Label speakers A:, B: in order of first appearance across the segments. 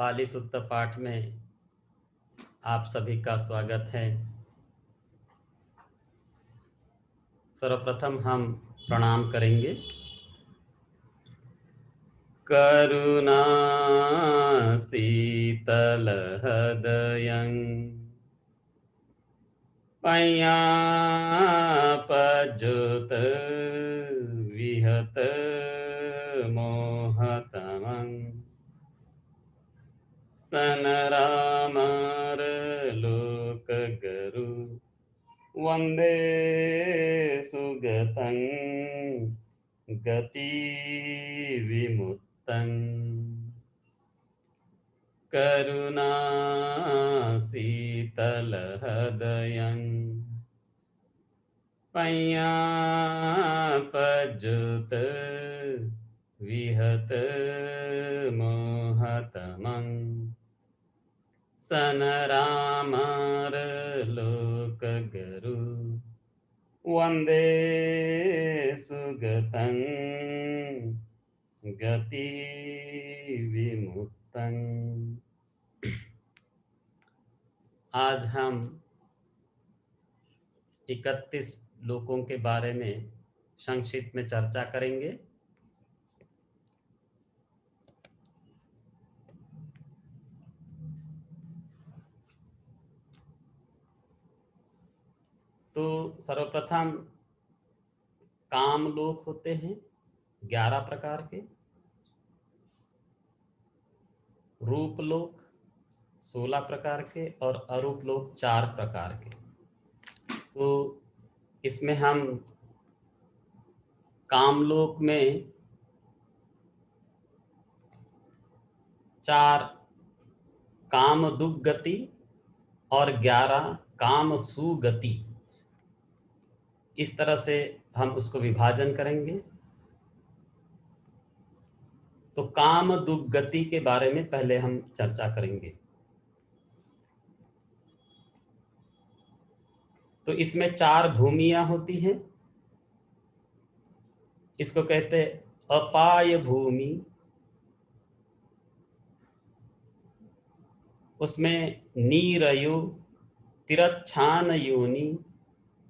A: पाली सुत्त पाठ में आप सभी का स्वागत है। सर्वप्रथम हम प्रणाम करेंगे। करुणा शीतल हृदयं पय्यापजुत विहत मोहतमं सनरामर लोकगुरु वन्दे सुगतं गतिविमुक्तं करुणाशीतलहृदयं पय्यापजुत विहत मोहतमं सनरामर लोकगुरु वन्दे सुगतं गतिविमुक्तं। आज हम 31 लोकों के बारे में संक्षिप्त में चर्चा करेंगे। तो सर्वप्रथम काम लोक होते हैं 11 प्रकार के, रूप लोक 16 प्रकार के और अरूप लोक 4 प्रकार के। तो इसमें हम कामलोक में 4 काम दुगति और 11 काम सुगति, इस तरह से हम उसको विभाजन करेंगे। तो काम दुगति के बारे में पहले हम चर्चा करेंगे। तो इसमें 4 भूमियां होती हैं। इसको कहते हैं अपाय भूमि, उसमें नीरयो, तिरच्छान योनि,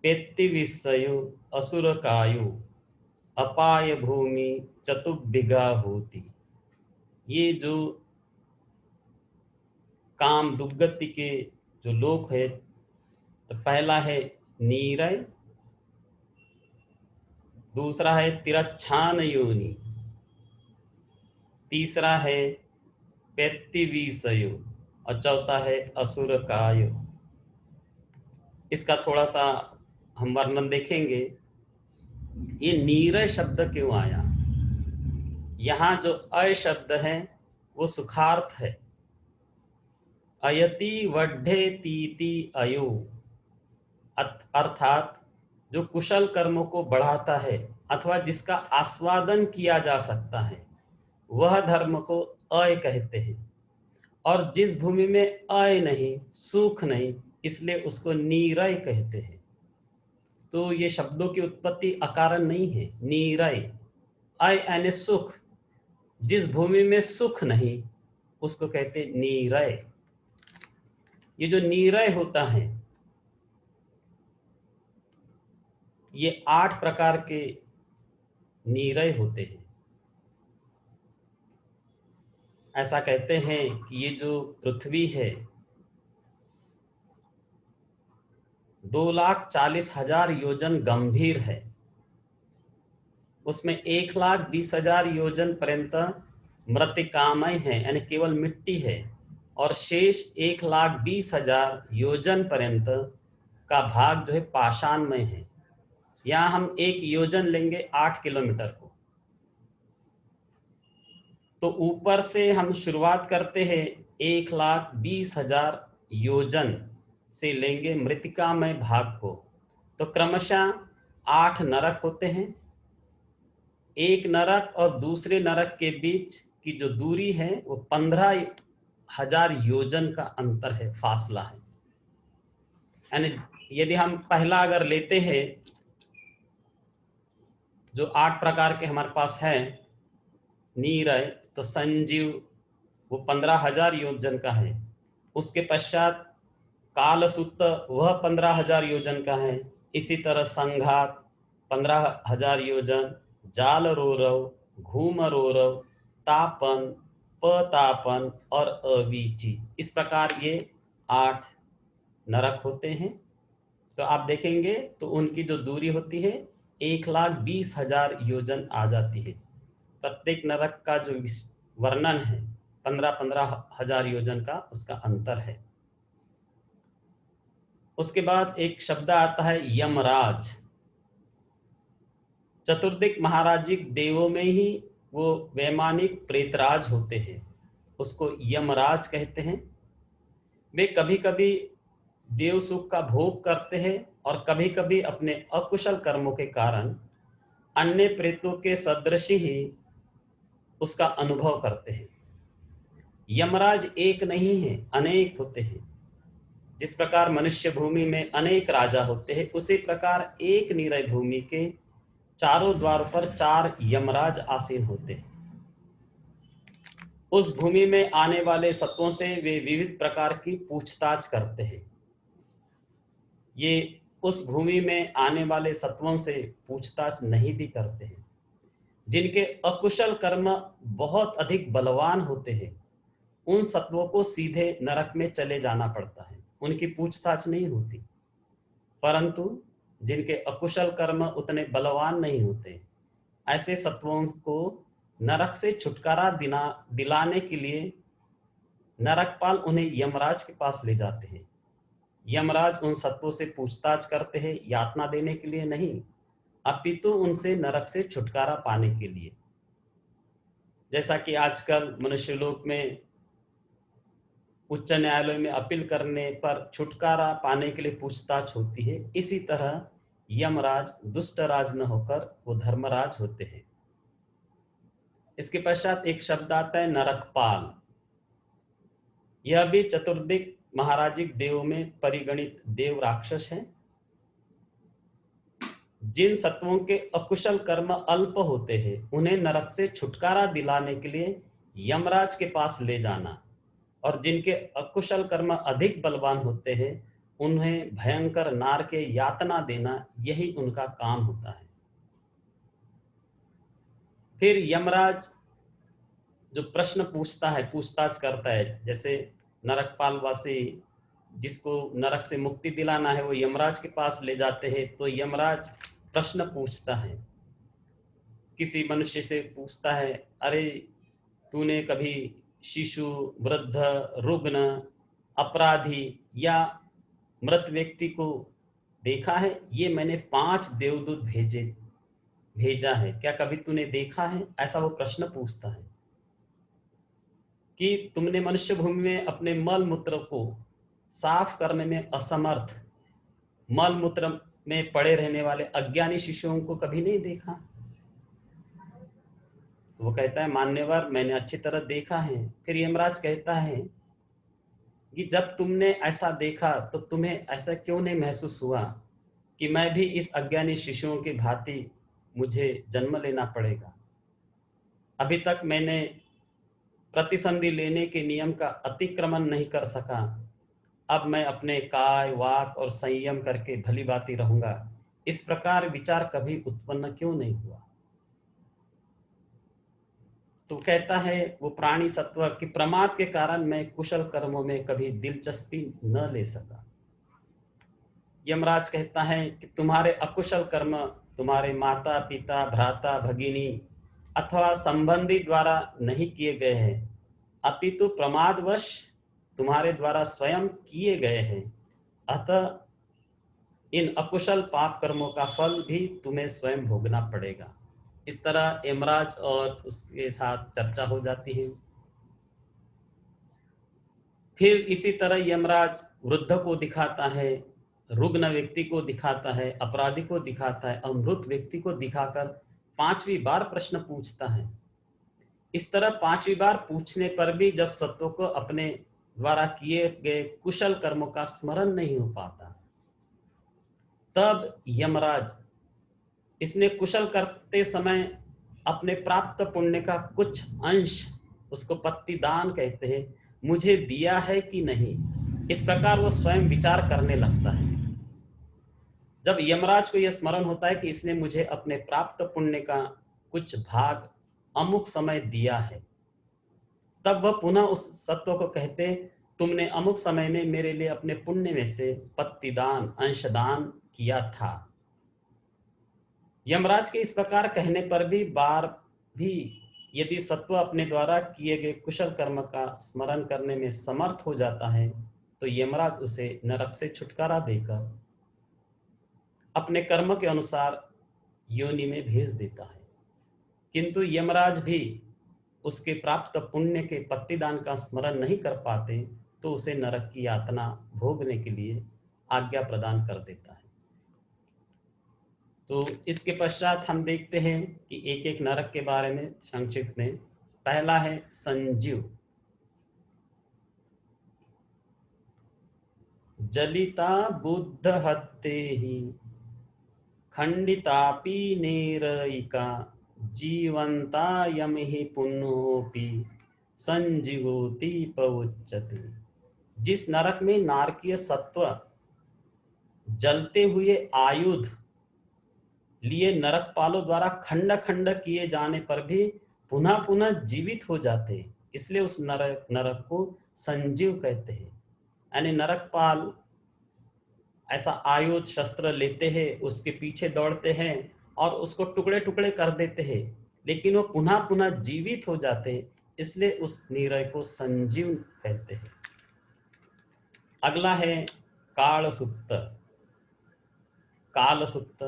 A: पेत्ति विषयो, असुर कायु, अपाय भूमि चतुर्भिगा होती। ये जो काम दुर्गति के जो लोक है, तो पहला है नीरय, दूसरा है तिरच्छान योनि, तीसरा है पेत्ति विषयो और चौथा है असुर काय। इसका थोड़ा सा हम वर्णन देखेंगे। ये नीरय शब्द क्यों आया? यहाँ जो अय शब्द है वो सुखार्थ है। अयति वड्ढे तीति अयो, अर्थात जो कुशल कर्मों को बढ़ाता है अथवा जिसका आस्वादन किया जा सकता है, वह धर्म को अय कहते हैं। और जिस भूमि में अय नहीं, सुख नहीं, इसलिए उसको नीरय कहते हैं। तो ये शब्दों की उत्पत्ति अकारण नहीं है। नीरय, अय यानी सुख, जिस भूमि में सुख नहीं उसको कहते नीरय। ये जो नीरय होता है, ये 8 प्रकार के नीरय होते हैं। ऐसा कहते हैं कि ये जो पृथ्वी है 2,40,000 योजन गंभीर है, उसमें 1,20,000 योजन पर्यंत मृत्तिकामय है, यानी केवल मिट्टी है, और शेष 1,20,000 योजन पर्यंत का भाग जो है पाषाणमय है। यहाँ हम एक योजन लेंगे 8 किलोमीटर को। तो ऊपर से हम शुरुआत करते हैं 1,20,000 योजन से लेंगे मृत्तिकामय भाग को। तो क्रमशः 8 नरक होते हैं। एक नरक और दूसरे नरक के बीच की जो दूरी है वो 15,000 योजन का अंतर है, फासला है। यानी यदि हम पहला अगर लेते हैं, जो 8 प्रकार के हमारे पास है नीरय, तो संजीव वो 15,000 योजन का है। उसके पश्चात कालसूत्र वह 15,000 योजन का है। इसी तरह संघात 15,000 योजन, जाल रोरव, घूम रोरव, तापन, पतापन और अवीची, इस प्रकार ये 8 नरक होते हैं। तो आप देखेंगे तो उनकी जो दूरी होती है 1,20,000 योजन आ जाती है। प्रत्येक नरक का जो वर्णन है 15,000 योजन का उसका अंतर है। उसके बाद एक शब्द आता है यमराज। चतुर्दिक महाराजिक देवों में ही वो वैमानिक प्रेतराज होते हैं, उसको यमराज कहते हैं। वे कभी कभी देव सुख का भोग करते हैं और कभी कभी अपने अकुशल कर्मों के कारण अन्य प्रेतों के सदृश ही उसका अनुभव करते हैं। यमराज एक नहीं है, अनेक होते हैं। जिस प्रकार मनुष्य भूमि में अनेक राजा होते हैं, उसी प्रकार एक निरय भूमि के चारों द्वारों पर 4 यमराज आसीन होते हैं। उस भूमि में आने वाले सत्वों से वे विविध प्रकार की पूछताछ करते हैं। ये उस भूमि में आने वाले सत्वों से पूछताछ नहीं भी करते हैं। जिनके अकुशल कर्म बहुत अधिक बलवान होते हैं, उन सत्वों को सीधे नरक में चले जाना पड़ता है, उनकी पूछताछ नहीं होती। परंतु जिनके अकुशल कर्म उतने बलवान नहीं होते, ऐसे सत्वों को नरक से छुटकारा दिलाने के लिए नरकपाल उन्हें यमराज के पास ले जाते हैं। यमराज उन सत्वों से पूछताछ करते हैं, यातना देने के लिए नहीं, अपितु उनसे नरक से छुटकारा पाने के लिए। जैसा कि आजकल मनुष्य लोक में उच्च न्यायालय में अपील करने पर छुटकारा पाने के लिए पूछताछ होती है, इसी तरह यमराज दुष्ट राज न होकर वो धर्मराज होते हैं। इसके पश्चात एक शब्द आता है नरकपाल। यह भी चतुर्दिक महाराजिक देवों में परिगणित देव राक्षस हैं। जिन सत्वों के अकुशल कर्म अल्प होते हैं, उन्हें नरक से छुटकारा दिलाने के लिए यमराज के पास ले जाना, और जिनके अकुशल कर्म अधिक बलवान होते हैं, उन्हें भयंकर नार के यातना देना, यही उनका काम होता है। फिर यमराज जो प्रश्न पूछता है, पूछताछ करता है, जैसे नरकपाल वासी जिसको नरक से मुक्ति दिलाना है वो यमराज के पास ले जाते हैं, तो यमराज प्रश्न पूछता है, किसी मनुष्य से पूछता है, अरे तूने कभी शिशु, वृद्ध, रुग्ण, अपराधी या मृत व्यक्ति को देखा है? ये मैंने 5 देवदूत भेजा है, क्या कभी तूने देखा है? ऐसा वो प्रश्न पूछता है कि तुमने मनुष्य भूमि में अपने मल मूत्र को साफ करने में असमर्थ, मल मूत्र में पड़े रहने वाले अज्ञानी शिशुओं को कभी नहीं देखा? वो कहता है, मान्यवर मैंने अच्छी तरह देखा है। फिर यमराज कहता है कि जब तुमने ऐसा देखा तो तुम्हें ऐसा क्यों नहीं महसूस हुआ कि मैं भी इस अज्ञानी शिशुओं की भांति मुझे जन्म लेना पड़ेगा? अभी तक मैंने प्रतिसंधि लेने के नियम का अतिक्रमण नहीं कर सका, अब मैं अपने काय, वाक और संयम करके भली भांति रहूंगा। इस प्रकार विचार कभी उत्पन्न क्यों नहीं हुआ? तो कहता है वो प्राणी सत्व कि प्रमाद के कारण मैं कुशल कर्मों में कभी दिलचस्पी न ले सका। यमराज कहता है कि तुम्हारे अकुशल कर्म तुम्हारे माता, पिता, भ्राता, भगिनी अथवा संबंधी द्वारा नहीं किए गए हैं, अपितु प्रमादवश तुम्हारे द्वारा स्वयं किए गए हैं। अतः इन अकुशल पाप कर्मों का फल भी तुम्हें स्वयं भोगना पड़ेगा। इस तरह यमराज और उसके साथ चर्चा हो जाती है। फिर इसी तरह यमराज वृद्ध को दिखाता है, रुग्ण व्यक्ति को दिखाता है, अपराधी को दिखाता है और मृत व्यक्ति को दिखाकर 5वीं बार प्रश्न पूछता है। इस तरह 5वीं बार पूछने पर भी जब सत्व को अपने द्वारा किए गए कुशल कर्मों का स्मरण नहीं हो पाता, तब यमराज इसने कुशल करते समय अपने प्राप्त पुण्य का कुछ अंश उसको पत्तीदान कहते हैं, मुझे दिया है कि नहीं, इस प्रकार वो स्वयं विचार करने लगता है। जब यमराज को यह स्मरण होता है कि इसने मुझे अपने प्राप्त पुण्य का कुछ भाग अमुक समय दिया है, तब वह पुनः उस सत्व को कहते, तुमने अमुक समय में मेरे लिए अपने पुण्य में से पत्तीदान अंशदान किया था। यमराज के इस प्रकार कहने पर भी बार भी यदि सत्व अपने द्वारा किए गए कुशल कर्म का स्मरण करने में समर्थ हो जाता है, तो यमराज उसे नरक से छुटकारा देकर अपने कर्म के अनुसार योनि में भेज देता है। किंतु यमराज भी उसके प्राप्त पुण्य के पत्तीदान का स्मरण नहीं कर पाते, तो उसे नरक की यातना भोगने के लिए आज्ञा प्रदान कर देता है। तो इसके पश्चात हम देखते हैं कि एक एक नरक के बारे में संक्षिप्त में। पहला है संजीव। जलिता बुद्ध हत्ते ही खंडितापि नेरयिका जीवंता यम ही पुनोपि संजीवोति पवुच्यते। जिस नरक में नारकीय सत्व जलते हुए आयुध लिए नरकपालों द्वारा खंड खंड किए जाने पर भी पुनः पुनः जीवित हो जाते हैं, इसलिए उस नरक को संजीव कहते हैं। यानी नरकपाल ऐसा आयुध शस्त्र लेते हैं, उसके पीछे दौड़ते हैं और उसको टुकड़े टुकड़े कर देते हैं, लेकिन वो पुनः पुनः जीवित हो जाते हैं, इसलिए उस निरय को संजीव कहते हैं। अगला है काल सुप्त। काल सुप्त।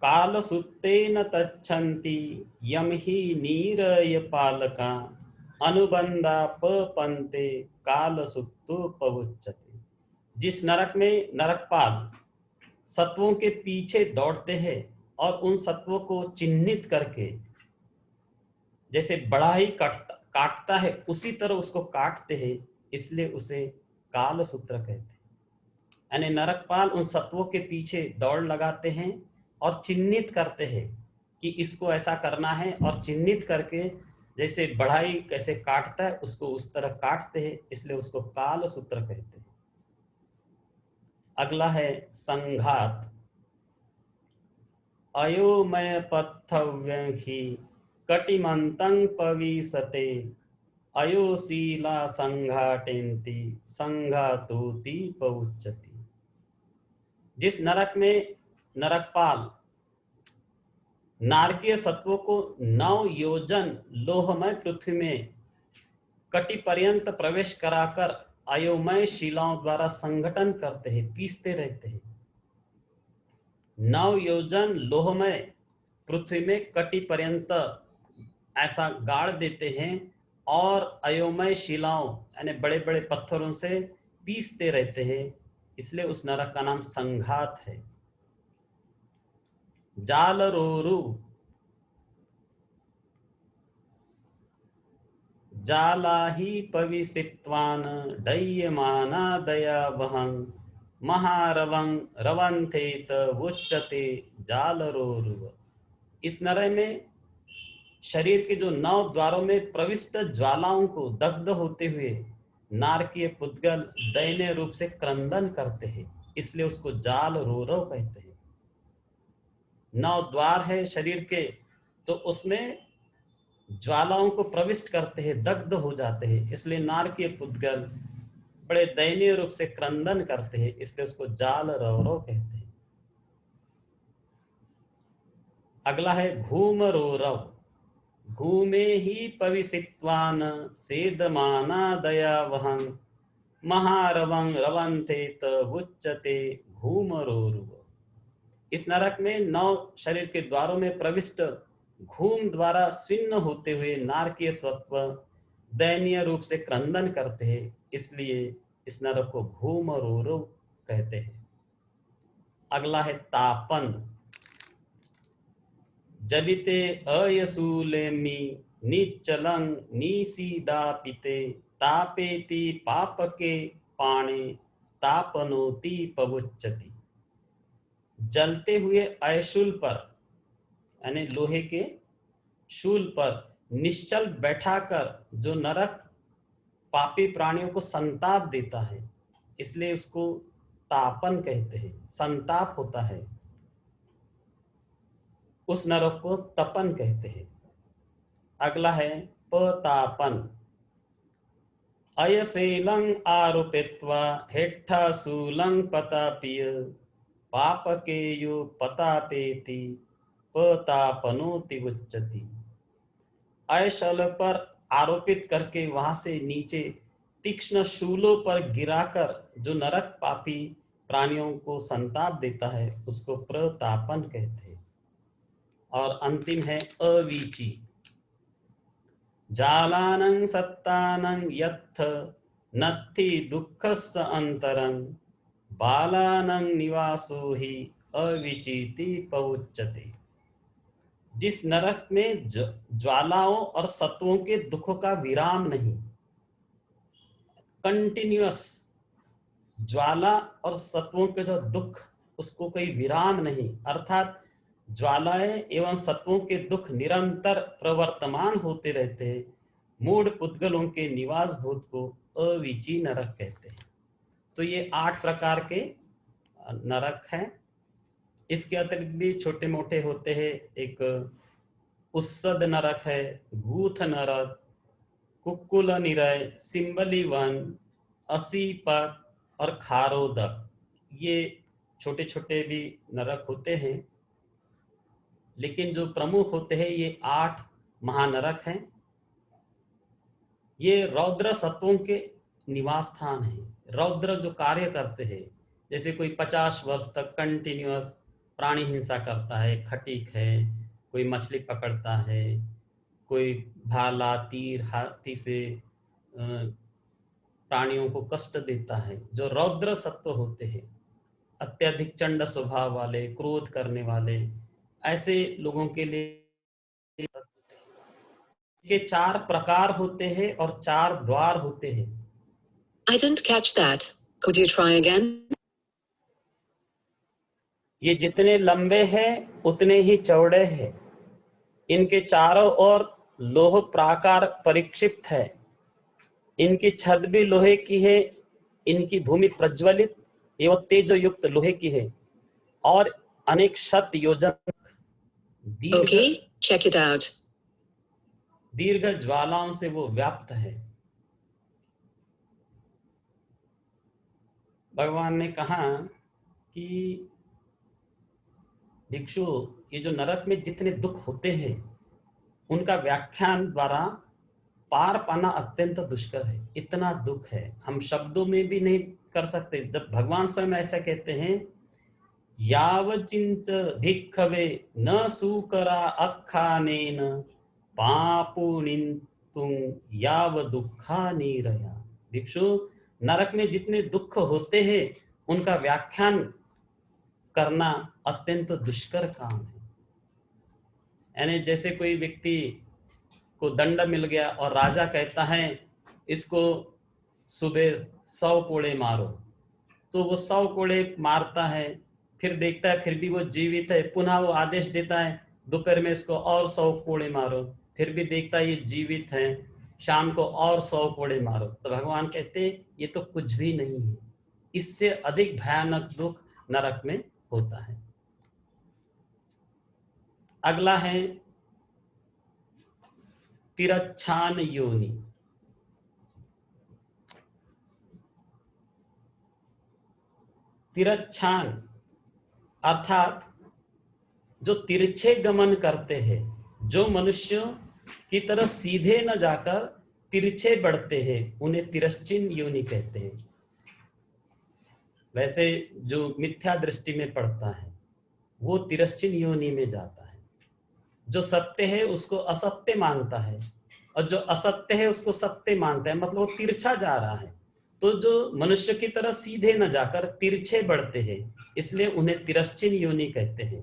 A: काल सुप्तेन तच्छन्ति यम ही नीरय पालका अनुबंधा पपन्ते काल सुप्तो पवुच्यते। जिस नरक में नरकपाल सत्वों के पीछे दौड़ते हैं और उन सत्वों को चिन्हित करके जैसे बड़ा ही काटता है उसी तरह उसको काटते हैं, इसलिए उसे काल सूत्र कहते हैं। यानी नरकपाल उन सत्वों के पीछे दौड़ लगाते हैं और चिन्हित करते हैं कि इसको ऐसा करना है, और चिन्हित करके जैसे बढ़ाई कैसे काटता है उसको उस तरह काटते हैं, इसलिए उसको काल सूत्र कहते हैं। अगला है संघात। अयोमय पथव्यंखी कटिमंतं पविसते अयोशीला संघाटेन्ति संघातोति पउच्यति। जिस नरक में नरकपाल नारकीय सत्वों को 9 योजन लोहमय पृथ्वी में कटि पर्यंत प्रवेश कराकर अयोमय शिलाओं द्वारा संगठन करते हैं, पीसते रहते हैं। 9 योजन लोहमय पृथ्वी में कटि पर्यंत ऐसा गाड़ देते हैं और अयोमय शिलाओं यानी बड़े बड़े पत्थरों से पीसते रहते हैं, इसलिए उस नरक का नाम संघात है। जालरोरु। जालाहि पविसित्वान डय्यमाना दयावहं महारवं रवंथेत उच्यते जालरोरु। इस नरक में शरीर के जो 9 द्वारों में प्रविष्ट ज्वालाओं को दग्ध होते हुए नारकीय पुद्गल दयनीय रूप से क्रंदन करते हैं, इसलिए उसको जाल रोरव कहते हैं। 9 द्वार है शरीर के, तो उसमें ज्वालाओं को प्रविष्ट करते हैं, दग्ध हो जाते हैं, इसलिए नारकीय पुद्गल बड़े दयनीय रूप से क्रंदन करते हैं, इसलिए उसको जाल रौरव कहते हैं। अगला है घूमरोरव। घूमे ही पविसित्वान सेदमाना दयावहं महारवं रवंथेत उच्यते घूमरोरुव। इस नरक में 9 शरीर के द्वारों में प्रविष्ट घूम द्वारा स्विन्न होते हुए नारकीय सत्व दयनीय रूप से क्रंदन करते हैं, इसलिए इस नरक को घूमरोरुव कहते हैं। अगला है तापन। जलिते अयसूलेमि निच्चलं निसीदापिते तापेति पापके पाणे तापनोति पवुच्यति। जलते हुए अयशूल पर यानी लोहे के शूल पर निश्चल बैठाकर जो नरक पापी प्राणियों को संताप देता है, इसलिए उसको तापन कहते हैं, संताप होता है, उस नरक को तपन कहते हैं। अगला है पतापन। अयशेलं आरोपित्वा हेट्ठाशूलं पतापिय पापकेयो पतापेति पतापनोति उच्यति। अयशल पर आरोपित करके वहां से नीचे तीक्ष्ण शूलों पर गिराकर जो नरक पापी प्राणियों को संताप देता है, उसको प्रतापन कहते हैं। और अंतिम है अवीची। जालानं सत्तानं यत्थ नत्थि दुःखस्य अंतरं बालानं निवासो हि अविचीति पउच्यते। जिस नरक में ज्वालाओं और सत्वों के दुखों का विराम नहीं, कंटिन्यूअस ज्वाला और सत्वों के जो दुख, उसको कोई विराम नहीं, अर्थात ज्वालाएं एवं सत्वों के दुख निरंतर प्रवर्तमान होते रहते हैं। मूढ़ पुद्गलों के निवास भूत को अविची नरक कहते हैं। तो ये 8 प्रकार के नरक हैं। इसके अतिरिक्त भी छोटे मोटे होते हैं। एक उस्सद नरक है, गूथ नरक, कुक्कुल निरय, सिंबली वन, असीपत और खारोदक, ये छोटे छोटे भी नरक होते हैं। लेकिन जो प्रमुख होते हैं ये 8 महानरक हैं। ये रौद्र सत्वों के निवास स्थान है। रौद्र जो कार्य करते हैं, जैसे कोई 50 वर्ष तक कंटिन्यूअस प्राणी हिंसा करता है, खटीक है, कोई मछली पकड़ता है, कोई भाला तीर हाथी से प्राणियों को कष्ट देता है, जो रौद्र सत्व होते हैं, अत्यधिक चंड स्वभाव वाले, क्रोध करने वाले, ऐसे लोगों के लिए के 4 प्रकार होते हैं और 4 द्वार होते हैं।
B: I didn't catch that. Could you try again?
A: ये जितने लंबे हैं उतने ही चौड़े हैं। इनके चारों ओर लोह प्राकार परिक्षिप्त है। इनकी छत भी लोहे की है। इनकी भूमि प्रज्वलित एवं तेजयुक्त लोहे की है और अनेक शत योजन
B: Okay, check it out.
A: दीर्घ ज्वालाओं से वो व्याप्त है। भगवान ने कहा कि भिक्षु, ये जो नरक में जितने दुख होते हैं उनका व्याख्यान द्वारा पार पाना अत्यंत दुष्कर है। इतना दुख है, हम शब्दों में भी नहीं कर सकते। जब भगवान स्वयं ऐसा कहते हैं, यावचिंत भिक्खवे न सूकरा अखानेन पापुनिन्तुं याव दुःखानिरया। भिक्षु, नरक में जितने दुख होते हैं उनका व्याख्यान करना अत्यंत दुष्कर काम है। यानी जैसे कोई व्यक्ति को दंड मिल गया और राजा कहता है इसको सुबह 100 कोड़े मारो, तो वो 100 कोड़े मारता है, फिर देखता है फिर भी वो जीवित है, पुनः वो आदेश देता है दोपहर में इसको और 100 कोड़े मारो, फिर भी देखता है ये जीवित है, शाम को और 100 कोड़े मारो। तो भगवान कहते हैं ये तो कुछ भी नहीं है, इससे अधिक भयानक दुख नरक में होता है। अगला है तिरच्छान योनि। तिरच्छान अर्थात जो तिरछे गमन करते हैं, जो मनुष्यों की तरह सीधे न जाकर तिरछे बढ़ते हैं, उन्हें तिरश्चिन योनि कहते हैं। वैसे जो मिथ्या दृष्टि में पड़ता है वो तिरश्चिन योनि में जाता है। जो सत्य है उसको असत्य मानता है और जो असत्य है उसको सत्य मानता है, मतलब वो तिरछा जा रहा है। तो जो मनुष्य की तरह सीधे न जाकर तिरछे बढ़ते हैं, इसलिए उन्हें तिरश्चिन योनि कहते हैं।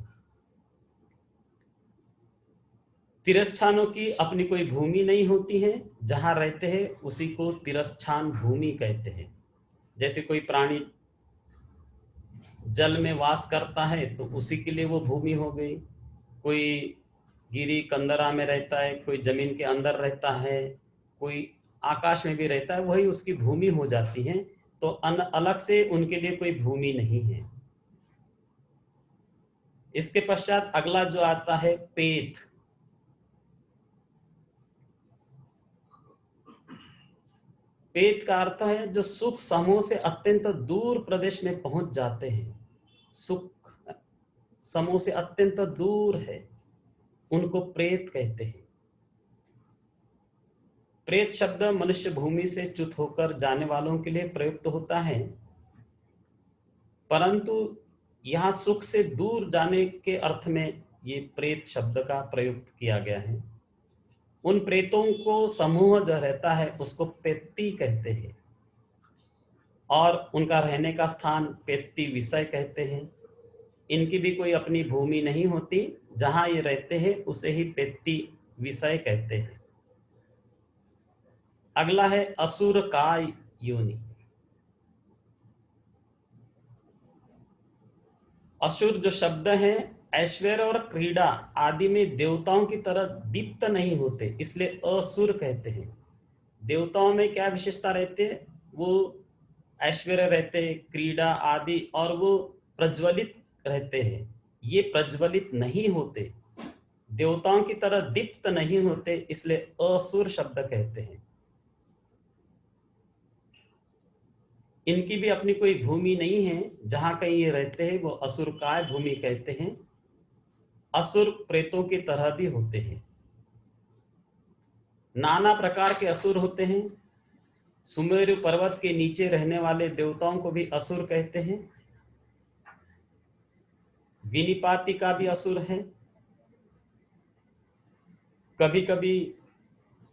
A: तिरच्छानों की अपनी कोई भूमि नहीं होती है, जहां रहते हैं उसी को तिरच्छान भूमि कहते हैं। जैसे कोई प्राणी जल में वास करता है तो उसी के लिए वो भूमि हो गई। कोई गिरी कंदरा में रहता है, कोई जमीन के अंदर रहता है, कोई आकाश में भी रहता है, वही उसकी भूमि हो जाती है। तो अलग से उनके लिए कोई भूमि नहीं है। इसके पश्चात अगला जो आता है पेत। पेत का अर्थ है जो सुख समूह से अत्यंत दूर प्रदेश में पहुंच जाते हैं, सुख समूह से अत्यंत दूर है, उनको प्रेत कहते हैं। प्रेत शब्द मनुष्य भूमि से च्युत होकर जाने वालों के लिए प्रयुक्त होता है, परंतु यहाँ सुख से दूर जाने के अर्थ में ये प्रेत शब्द का प्रयुक्त किया गया है। उन प्रेतों को समूह जो रहता है उसको पेत्ती कहते हैं, और उनका रहने का स्थान पेत्ती विषय कहते हैं। इनकी भी कोई अपनी भूमि नहीं होती, जहां ये रहते हैं उसे ही पेत्ती विषय कहते हैं। अगला है असुर काय योनि। असुर जो शब्द है ऐश्वर्य और क्रीड़ा आदि में देवताओं की तरह दीप्त नहीं होते, इसलिए असुर कहते हैं। देवताओं में क्या विशेषता रहते हैं? वो ऐश्वर्य रहते हैं, क्रीड़ा आदि, और वो प्रज्वलित रहते हैं। ये प्रज्वलित नहीं होते, देवताओं की तरह दीप्त नहीं होते, इसलिए असुर शब्द कहते हैं। इनकी भी अपनी कोई भूमि नहीं है, जहां कहीं ये रहते हैं वो असुर काय भूमि कहते हैं। असुर प्रेतों की तरह भी होते हैं। नाना प्रकार के असुर होते हैं। सुमेरु पर्वत के नीचे रहने वाले देवताओं को भी असुर कहते हैं। विनिपाति का भी असुर है। कभी कभी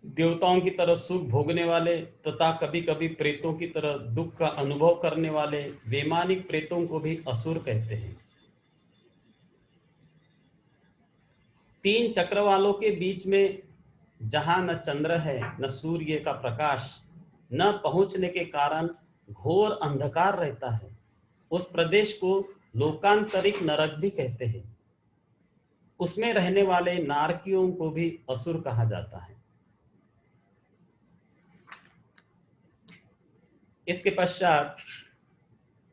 A: देवताओं की तरह सुख भोगने वाले तथा कभी कभी प्रेतों की तरह दुख का अनुभव करने वाले वैमानिक प्रेतों को भी असुर कहते हैं। तीन चक्र वालों के बीच में जहां न चंद्र है न सूर्य का प्रकाश, न पहुंचने के कारण घोर अंधकार रहता है, उस प्रदेश को लोकांतरिक नरक भी कहते हैं। उसमें रहने वाले नारकियों को भी असुर कहा जाता है। इसके पश्चात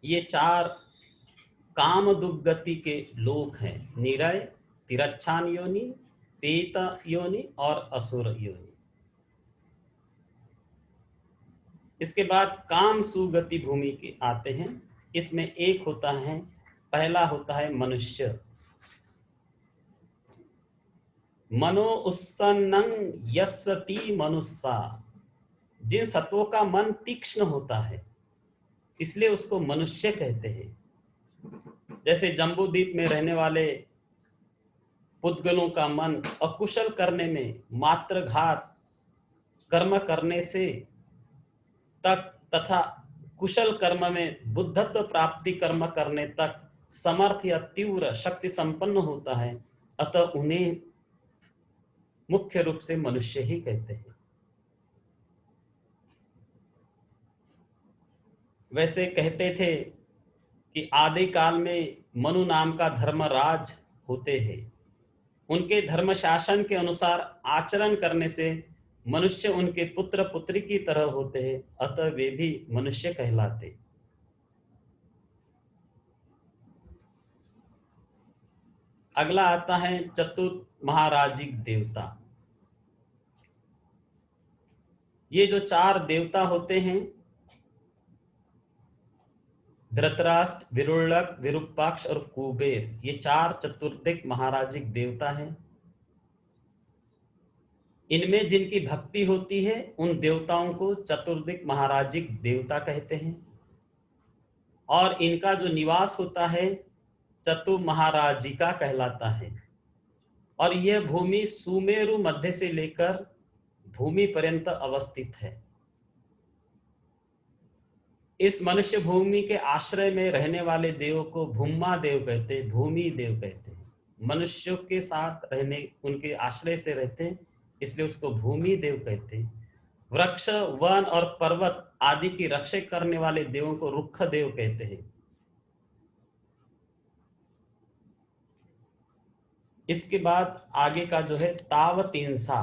A: ये चार काम दुर्गति के लोक हैं: निरय, तिरच्छान योनि, पेत योनि और असुर योनि। इसके बाद काम सुगति भूमि के आते हैं। इसमें एक होता है, पहला होता है मनुष्य। मनो उत्सन्नं यस्सति मनुस्सा, जिन सत्वों का मन तीक्ष्ण होता है इसलिए उसको मनुष्य कहते हैं। जैसे जम्बूद्वीप में रहने वाले पुद्गलों का मन अकुशल करने में, मात्र घात कर्म करने से तक तथा कुशल कर्म में बुद्धत्व प्राप्ति कर्म करने तक समर्थ या तीव्र शक्ति संपन्न होता है, अतः उन्हें मुख्य रूप से मनुष्य ही कहते हैं। वैसे कहते थे कि आदि काल में मनु नाम का धर्मराज होते हैं। उनके धर्म शासन के अनुसार आचरण करने से मनुष्य उनके पुत्र पुत्री की तरह होते हैं, अतः वे भी मनुष्य कहलाते। अगला आता है चतुर्थ महाराजिक देवता। ये जो चार देवता होते हैं, धृतराष्ट्र, विरुल्लक, विरूपाक्ष और कुबेर, ये चार चतुर्दिक महाराजिक देवता हैं। इनमें जिनकी भक्ति होती है उन देवताओं को चतुर्दिक महाराजिक देवता कहते हैं, और इनका जो निवास होता है चतु महाराजिका कहलाता है। और यह भूमि सुमेरु मध्य से लेकर भूमि पर्यंत अवस्थित है। इस मनुष्य भूमि के आश्रय में रहने वाले देव को भूमा देव कहते हैं, भूमि देव कहते हैं। मनुष्यों के साथ रहने, उनके आश्रय से रहते हैं, इसलिए उसको भूमि देव कहते हैं। वृक्ष, वन और पर्वत आदि की रक्षा करने वाले देवों को रुक्ष देव कहते हैं। इसके बाद आगे का जो है तावतींसा,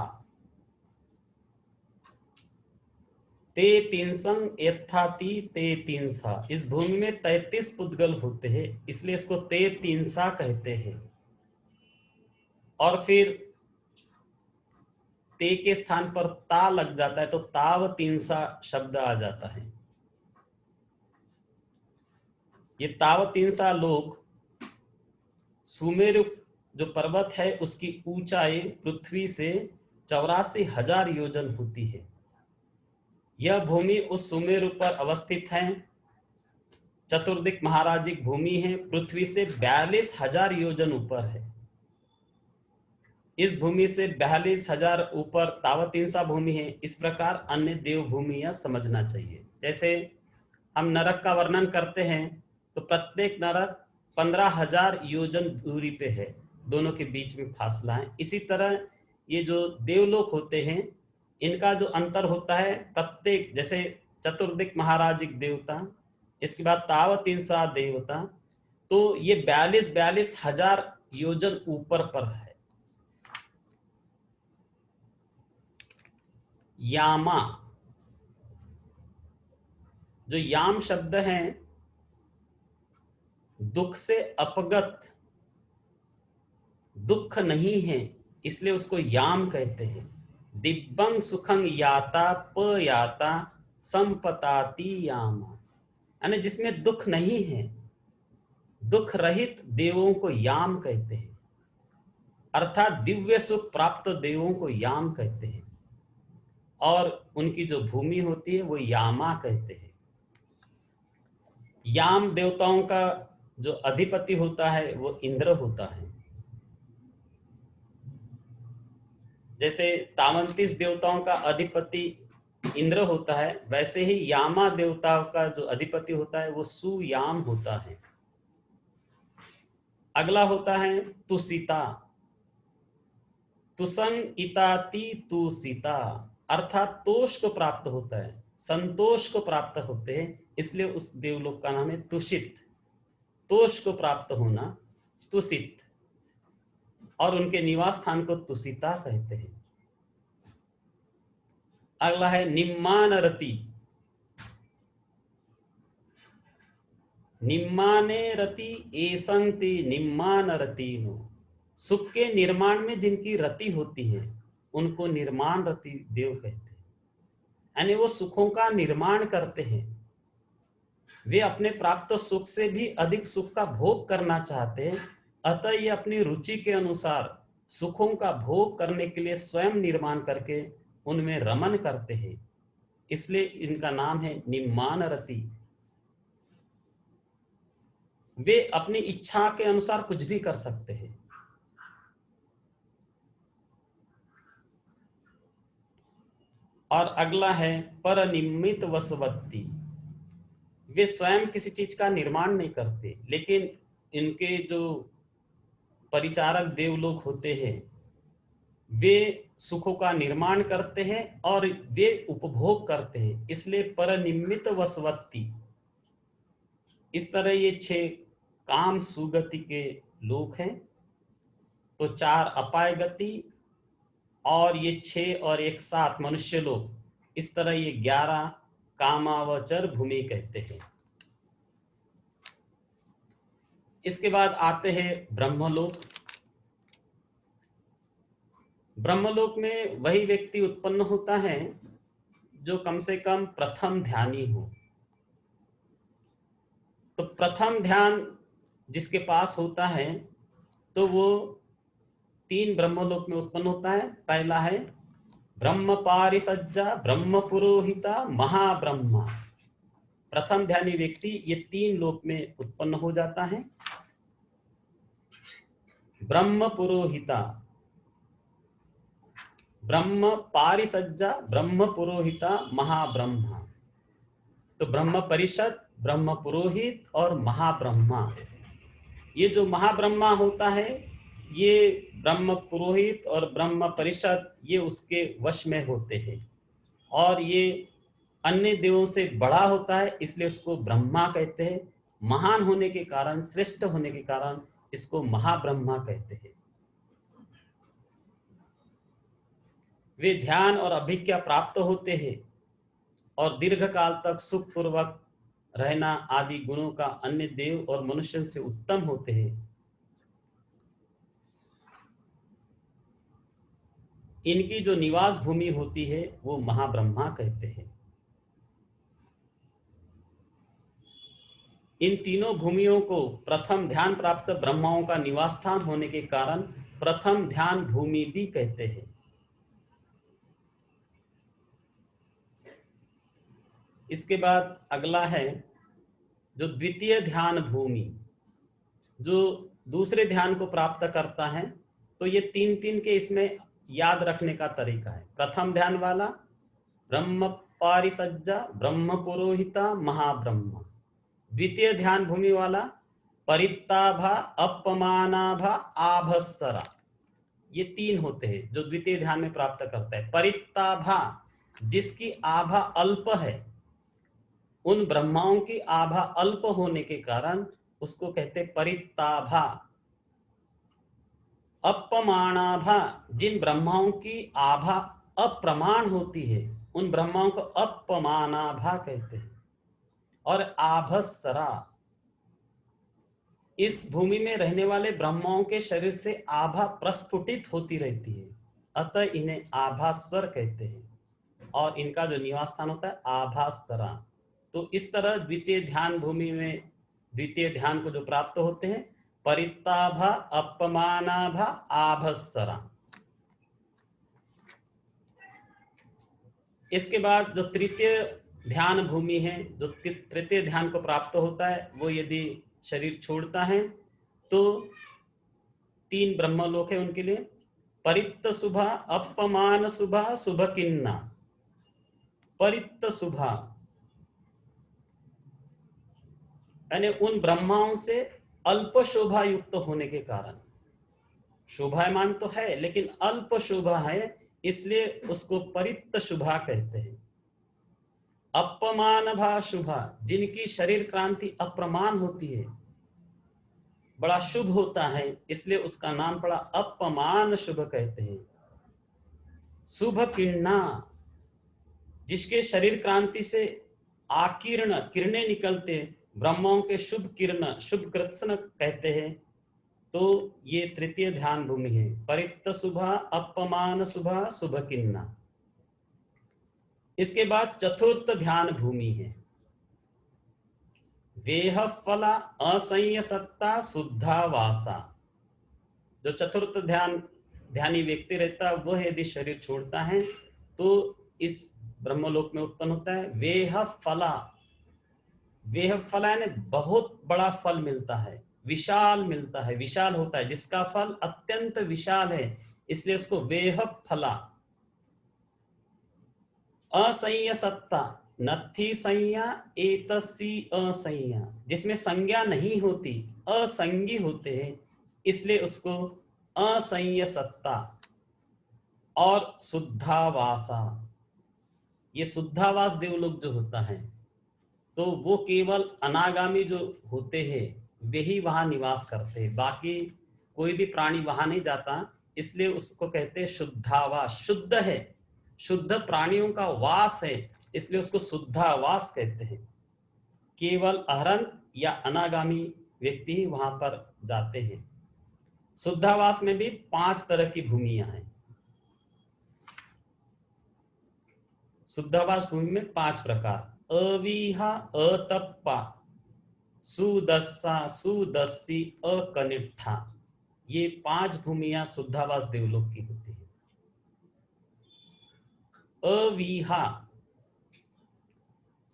A: ते तीनसं यथाति ते तीनसा। इस भूमि में 33 पुद्गल होते हैं, इसलिए इसको ते तीनसा कहते हैं। और फिर ते के स्थान पर ता लग जाता है तो तावतींसा शब्द आ जाता है। ये तावतींसा लोग सुमेरु जो पर्वत है उसकी ऊंचाई पृथ्वी से 84,000 योजन होती है। यह भूमि उस सुमेरु पर अवस्थित है। चतुर्दिक महाराजिक भूमि है, पृथ्वी से 42,000 योजन ऊपर है। इस भूमि से 42,000 ऊपर तावतींसा भूमि है। इस प्रकार अन्य देव भूमियां समझना चाहिए। जैसे हम नरक का वर्णन करते हैं तो प्रत्येक नरक 15,000 योजन दूरी पे है, दोनों के बीच में फासला है। इसी तरह ये जो देवलोक होते हैं इनका जो अंतर होता है, प्रत्येक जैसे चतुर्दिक महाराजिक देवता, इसके बाद तावतींसा देवता, तो ये 42,000 योजन ऊपर पर है। यामा, जो याम शब्द है दुख से अपगत, दुख नहीं है इसलिए उसको याम कहते हैं। दिव्यं सुखं याता पयाता संपताति यामा, यानी जिसमें दुख नहीं है, दुख रहित देवों को याम कहते हैं, अर्थात दिव्य सुख प्राप्त देवों को याम कहते हैं। और उनकी जो भूमि होती है वो यामा कहते हैं। याम देवताओं का जो अधिपति होता है वो इंद्र होता है। जैसे तावंतीस देवताओं का अधिपति इंद्र होता है, वैसे ही यामा देवताओं का जो अधिपति होता है वो सुयाम होता है। अगला होता है तुसिता, तुसंग इताति तुसिता, अर्थात तोष को प्राप्त होता है, संतोष को प्राप्त होते हैं, इसलिए उस देवलोक का नाम है तुषित। तोष को प्राप्त होना, तुसित, और उनके निवास स्थान को तुसिता कहते हैं। अगला है निम्मानरति, निम्माने रति एसंति निम्मानरति नो, सुख के निर्माण में जिनकी रति होती है उनको निर्माण रति देव कहते हैं। यानी वो सुखों का निर्माण करते हैं, वे अपने प्राप्त सुख से भी अधिक सुख का भोग करना चाहते हैं, अतः ये अपनी रुचि के अनुसार सुखों का भोग करने के लिए स्वयं निर्माण करके उनमें रमन करते हैं, इसलिए इनका नाम है निम्मान रति। वे अपनी इच्छा के अनुसार कुछ भी कर सकते हैं। और अगला है परनिम्मित वसवत्ती, वे स्वयं किसी चीज का निर्माण नहीं करते, लेकिन इनके जो परिचारक देवलोक होते हैं वे सुखों का निर्माण करते हैं और वे उपभोग करते हैं, इसलिए परनिम्मित वसवत्ती। इस तरह ये 6 काम सुगति के लोक हैं। तो 4 अपाय गति और ये 6 और 1 7 मनुष्य लोक, इस तरह ये 11 कामावचर भूमि कहते हैं। इसके बाद आते हैं ब्रह्मलोक। ब्रह्मलोक में वही व्यक्ति उत्पन्न होता है जो कम से कम प्रथम ध्यानी हो। तो प्रथम ध्यान जिसके पास होता है तो वो 3 ब्रह्मलोक में उत्पन्न होता है। पहला है ब्रह्म पारिसज्जा, ब्रह्म पुरोहिता, महाब्रह्मा। प्रथम ध्यानी व्यक्ति ये 3 लोक में उत्पन्न हो जाता है। ब्रह्म पुरोहिता, ब्रह्म पारिसज्जा, ब्रह्म पुरोहिता, महाब्रह्मा। तो ब्रह्म परिषद, ब्रह्म पुरोहित और महाब्रह्मा, ये जो महाब्रह्मा होता है ये ब्रह्म पुरोहित और ब्रह्म परिषद ये उसके वश में होते हैं, और ये अन्य देवों से बड़ा होता है इसलिए उसको ब्रह्मा कहते हैं। महान होने के कारण, श्रेष्ठ होने के कारण इसको महाब्रह्मा कहते हैं। वे ध्यान और अभिज्ञा प्राप्त होते हैं और दीर्घ काल तक सुखपूर्वक रहना आदि गुणों का अन्य देव और मनुष्य से उत्तम होते हैं। इनकी जो निवास भूमि होती है वो महाब्रह्मा कहते हैं। इन तीनों भूमियों को प्रथम ध्यान प्राप्त ब्रह्माओं का निवास स्थान होने के कारण प्रथम ध्यान भूमि भी कहते हैं। इसके बाद अगला है जो द्वितीय ध्यान भूमि, जो दूसरे ध्यान को प्राप्त करता है। तो ये तीन तीन के इसमें याद रखने का तरीका है। प्रथम ध्यान वाला ब्रह्म पारिसज्जा, ब्रह्म पुरोहिता, महाब्रह्म। द्वितीय ध्यान भूमि वाला परित्ताभा, अपमानाभा, आभस्सरा। ये तीन होते हैं जो द्वितीय ध्यान में प्राप्त करता है। परित्ताभा, जिसकी आभा अल्प है, उन ब्रह्माओं की आभा अल्प होने के कारण उसको कहते परित्ताभा। अपमानाभा, जिन ब्रह्माओं की आभा अप्रमाण होती है उन ब्रह्माओं को अपमानाभा कहते हैं। और आभस्सरा, इस भूमि में रहने वाले ब्रह्माओं के शरीर से आभा प्रस्फुटित होती रहती है, अतः इन्हें आभास्वर कहते हैं और इनका जो निवास स्थान होता है आभास्सरा। तो इस तरह द्वितीय ध्यान भूमि में द्वितीय ध्यान को जो प्राप्त होते हैं परित्ताभा, अपमानाभा, आभस्सरा। इसके बाद जो तृतीय ध्यान भूमि है, जो तृतीय ध्यान को प्राप्त होता है, वो यदि शरीर छोड़ता है तो तीन ब्रह्मलोक है उनके लिए। परित्त शुभा, अपमान शुभा, शुभ किन्ना। परित्त शुभा यानी उन ब्रह्माओं से अल्प शोभा युक्त होने के कारण, शोभायमान तो है लेकिन अल्प शोभा है, इसलिए उसको परित्त शुभा कहते हैं। अपमान भा शुभा, जिनकी शरीर क्रांति अप्रमाण होती है, बड़ा शुभ होता है, इसलिए उसका नाम पड़ा अपमान शुभ कहते हैं। शुभ किरणा, जिसके शरीर क्रांति से आकीर्ण किरणें निकलते, ब्रह्माओं के शुभ किरण, शुभ कृत्स्न कहते हैं। तो ये तृतीय ध्यान भूमि है। परित्त शुभा, अपमान शुभा, शुभ किन्ना। इसके बाद चतुर्थ ध्यान भूमि है वेह फला, असंय सत्ता, शुद्धा वासा। जो चतुर्थ ध्यानी व्यक्ति रहता है वह यदि शरीर छोड़ता है तो इस ब्रह्मलोक में उत्पन्न होता है। वेह फला, वेह फला यानी बहुत बड़ा फल मिलता है, विशाल मिलता है, विशाल होता है, जिसका फल अत्यंत विशाल है, इसलिए उसको वेह फला। असंय सत्ता, नथी संज्ञा, एतसी असंज्ञा, जिसमें संज्ञा नहीं होती, असंगी होते हैं, इसलिए उसको असंय सत्ता। और शुद्धावासा, ये शुद्धावास देवलोक जो होता है तो वो केवल अनागामी जो होते हैं वे ही वहां निवास करते हैं, बाकी कोई भी प्राणी वहां नहीं जाता, इसलिए उसको कहते हैं शुद्धावास। शुद्ध है, शुद्ध प्राणियों का वास है, इसलिए उसको शुद्धावास कहते हैं। केवल अहरंत या अनागामी व्यक्ति ही वहां पर जाते हैं। शुद्धावास में भी 5 तरह की भूमियां हैं। शुद्धावास भूमि में 5 प्रकार: अवीहा, अतप्पा, सुदस्सा, सुदस्सी, अकनिष्ठा। ये 5 भूमियां शुद्धावास देवलोक की होती है। अवीहा,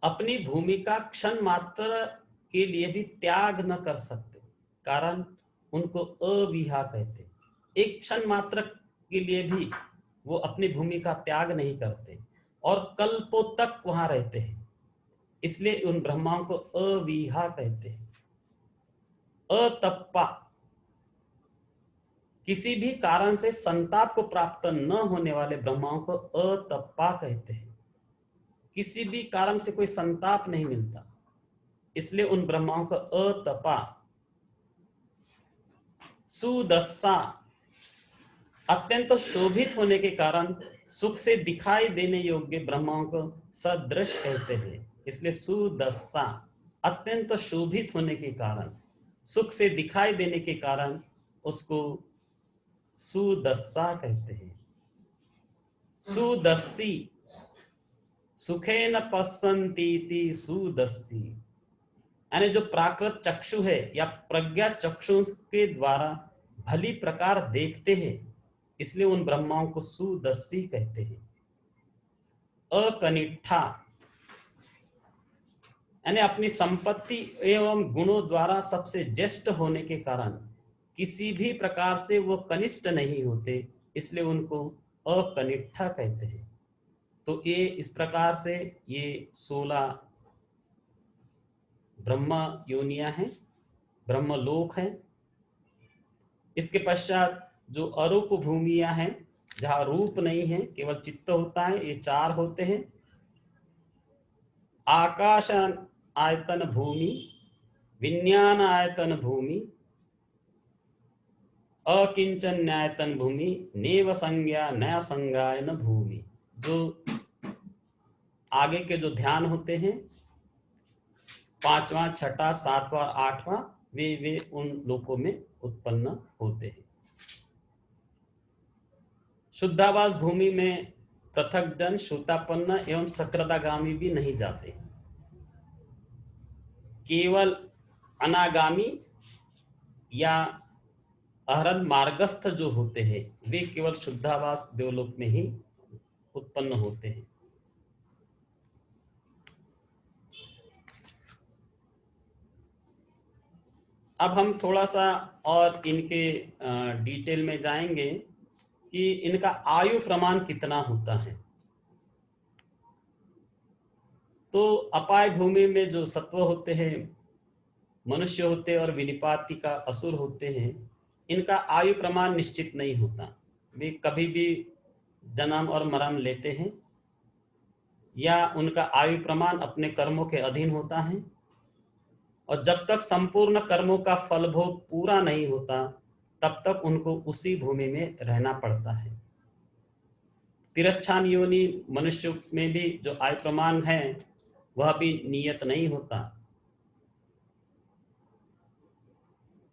A: अपनी भूमि का क्षण मात्र के लिए भी त्याग न कर सकते, कारण उनको अवीहा कहते। एक क्षण मात्र के लिए भी वो अपनी भूमि का त्याग नहीं करते और कल्पों तक वहां रहते हैं, इसलिए उन ब्रह्माओं को अवीहा कहते हैं। अतप्पा, किसी भी कारण से संताप को प्राप्त न होने वाले ब्रह्माओं को अतप्पा कहते हैं। किसी भी कारण से कोई संताप नहीं मिलता, इसलिए उन ब्रह्माओं को अतपा। सुदस्सा, अत्यंत शोभित होने के कारण सुख से दिखाई देने योग्य ब्रह्माओं को सदृश कहते हैं। इसलिए सुदशा अत्यंत शोभित होने के कारण, सुख से दिखाई देने के कारण उसको सुदशा कहते हैं। सुदस्सी सुखेन पश्यन्तीति सुदस्सी, यानी जो प्राकृत चक्षु है या प्रज्ञा चक्षु के द्वारा भली प्रकार देखते हैं, इसलिए उन ब्रह्माओं को सुदस्सी कहते हैं। अकनिष्ठा यानी अपनी संपत्ति एवं गुणों द्वारा सबसे ज्येष्ठ होने के कारण किसी भी प्रकार से वो कनिष्ठ नहीं होते, इसलिए उनको अकनिष्ठा कहते हैं। तो ये इस प्रकार से ये 16 ब्रह्म योनियां हैं, ब्रह्मलोक हैं। इसके पश्चात जो अरूप भूमियां हैं, जहां रूप नहीं है, केवल चित्त होता है, ये 4 होते हैं। आकाश आयतन भूमि, विज्ञान आयतन भूमि, अकिंचन्यायतन भूमि, नेव संज्ञा नया संज्ञायन भूमि। जो आगे के जो ध्यान होते हैं, 5वां, 6वां, 7वां, 8वां, वे उन लोकों में उत्पन्न होते हैं। शुद्धावास भूमि में पृथकजन, श्रुतापन्न एवं सकृदागामी भी नहीं जाते। केवल अनागामी या अहरद मार्गस्थ जो होते हैं, वे केवल शुद्धावास देवलोक में ही उत्पन्न होते हैं। अब हम थोड़ा सा और इनके डिटेल में जाएंगे कि इनका आयु प्रमाण कितना होता है। तो अपाय भूमि में जो सत्व होते हैं, मनुष्य होते हैं और विनिपाति का असुर होते हैं, इनका आयु प्रमाण निश्चित नहीं होता। वे कभी भी जन्म और मरण लेते हैं, या उनका आयु प्रमाण अपने कर्मों के अधीन होता है, और जब तक संपूर्ण कर्मों का फल भोग पूरा नहीं होता, तब तक उनको उसी भूमि में रहना पड़ता है। तिरच्छान योनि मनुष्य में भी जो आयु प्रमाण है, वह भी नियत नहीं होता।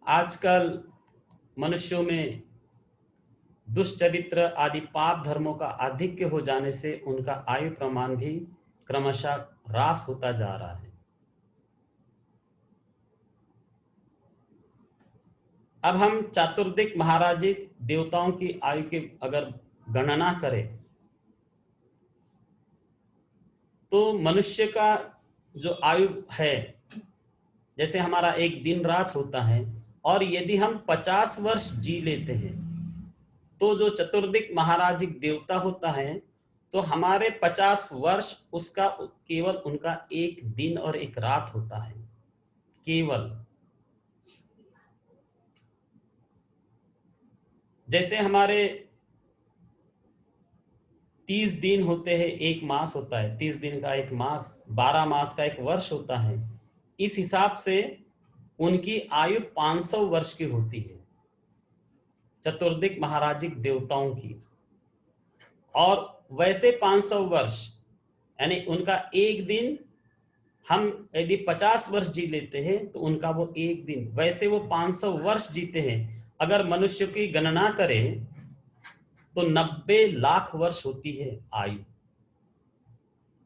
A: आजकल मनुष्यों में दुष्चरित्र आदि पाप धर्मों का आधिक्य हो जाने से उनका आयु प्रमाण भी क्रमशः ह्रास होता जा रहा है। अब हम चतुर्दिक महाराजित देवताओं की आयु की अगर गणना करें, तो मनुष्य का जो आयु है, जैसे हमारा एक दिन रात होता है, और यदि हम 50 वर्ष जी लेते हैं, तो जो चतुर्दिक महाराजिक देवता होता है, तो हमारे 50 वर्ष उसका केवल उनका एक दिन और एक रात होता है, केवल। जैसे हमारे 30 दिन होते हैं, एक मास होता है, 30 दिन का एक मास, 12 मास का एक वर्ष होता है। इस हिसाब से उनकी आयु 500 वर्ष की होती है, चतुर्दिक महाराजिक देवताओं की। और वैसे 500 वर्ष यानी उनका एक दिन, हम यदि 50 वर्ष जी लेते हैं तो उनका वो एक दिन, वैसे वो 500 वर्ष जीते हैं। अगर मनुष्य की गणना करें तो 90 लाख वर्ष होती है आयु।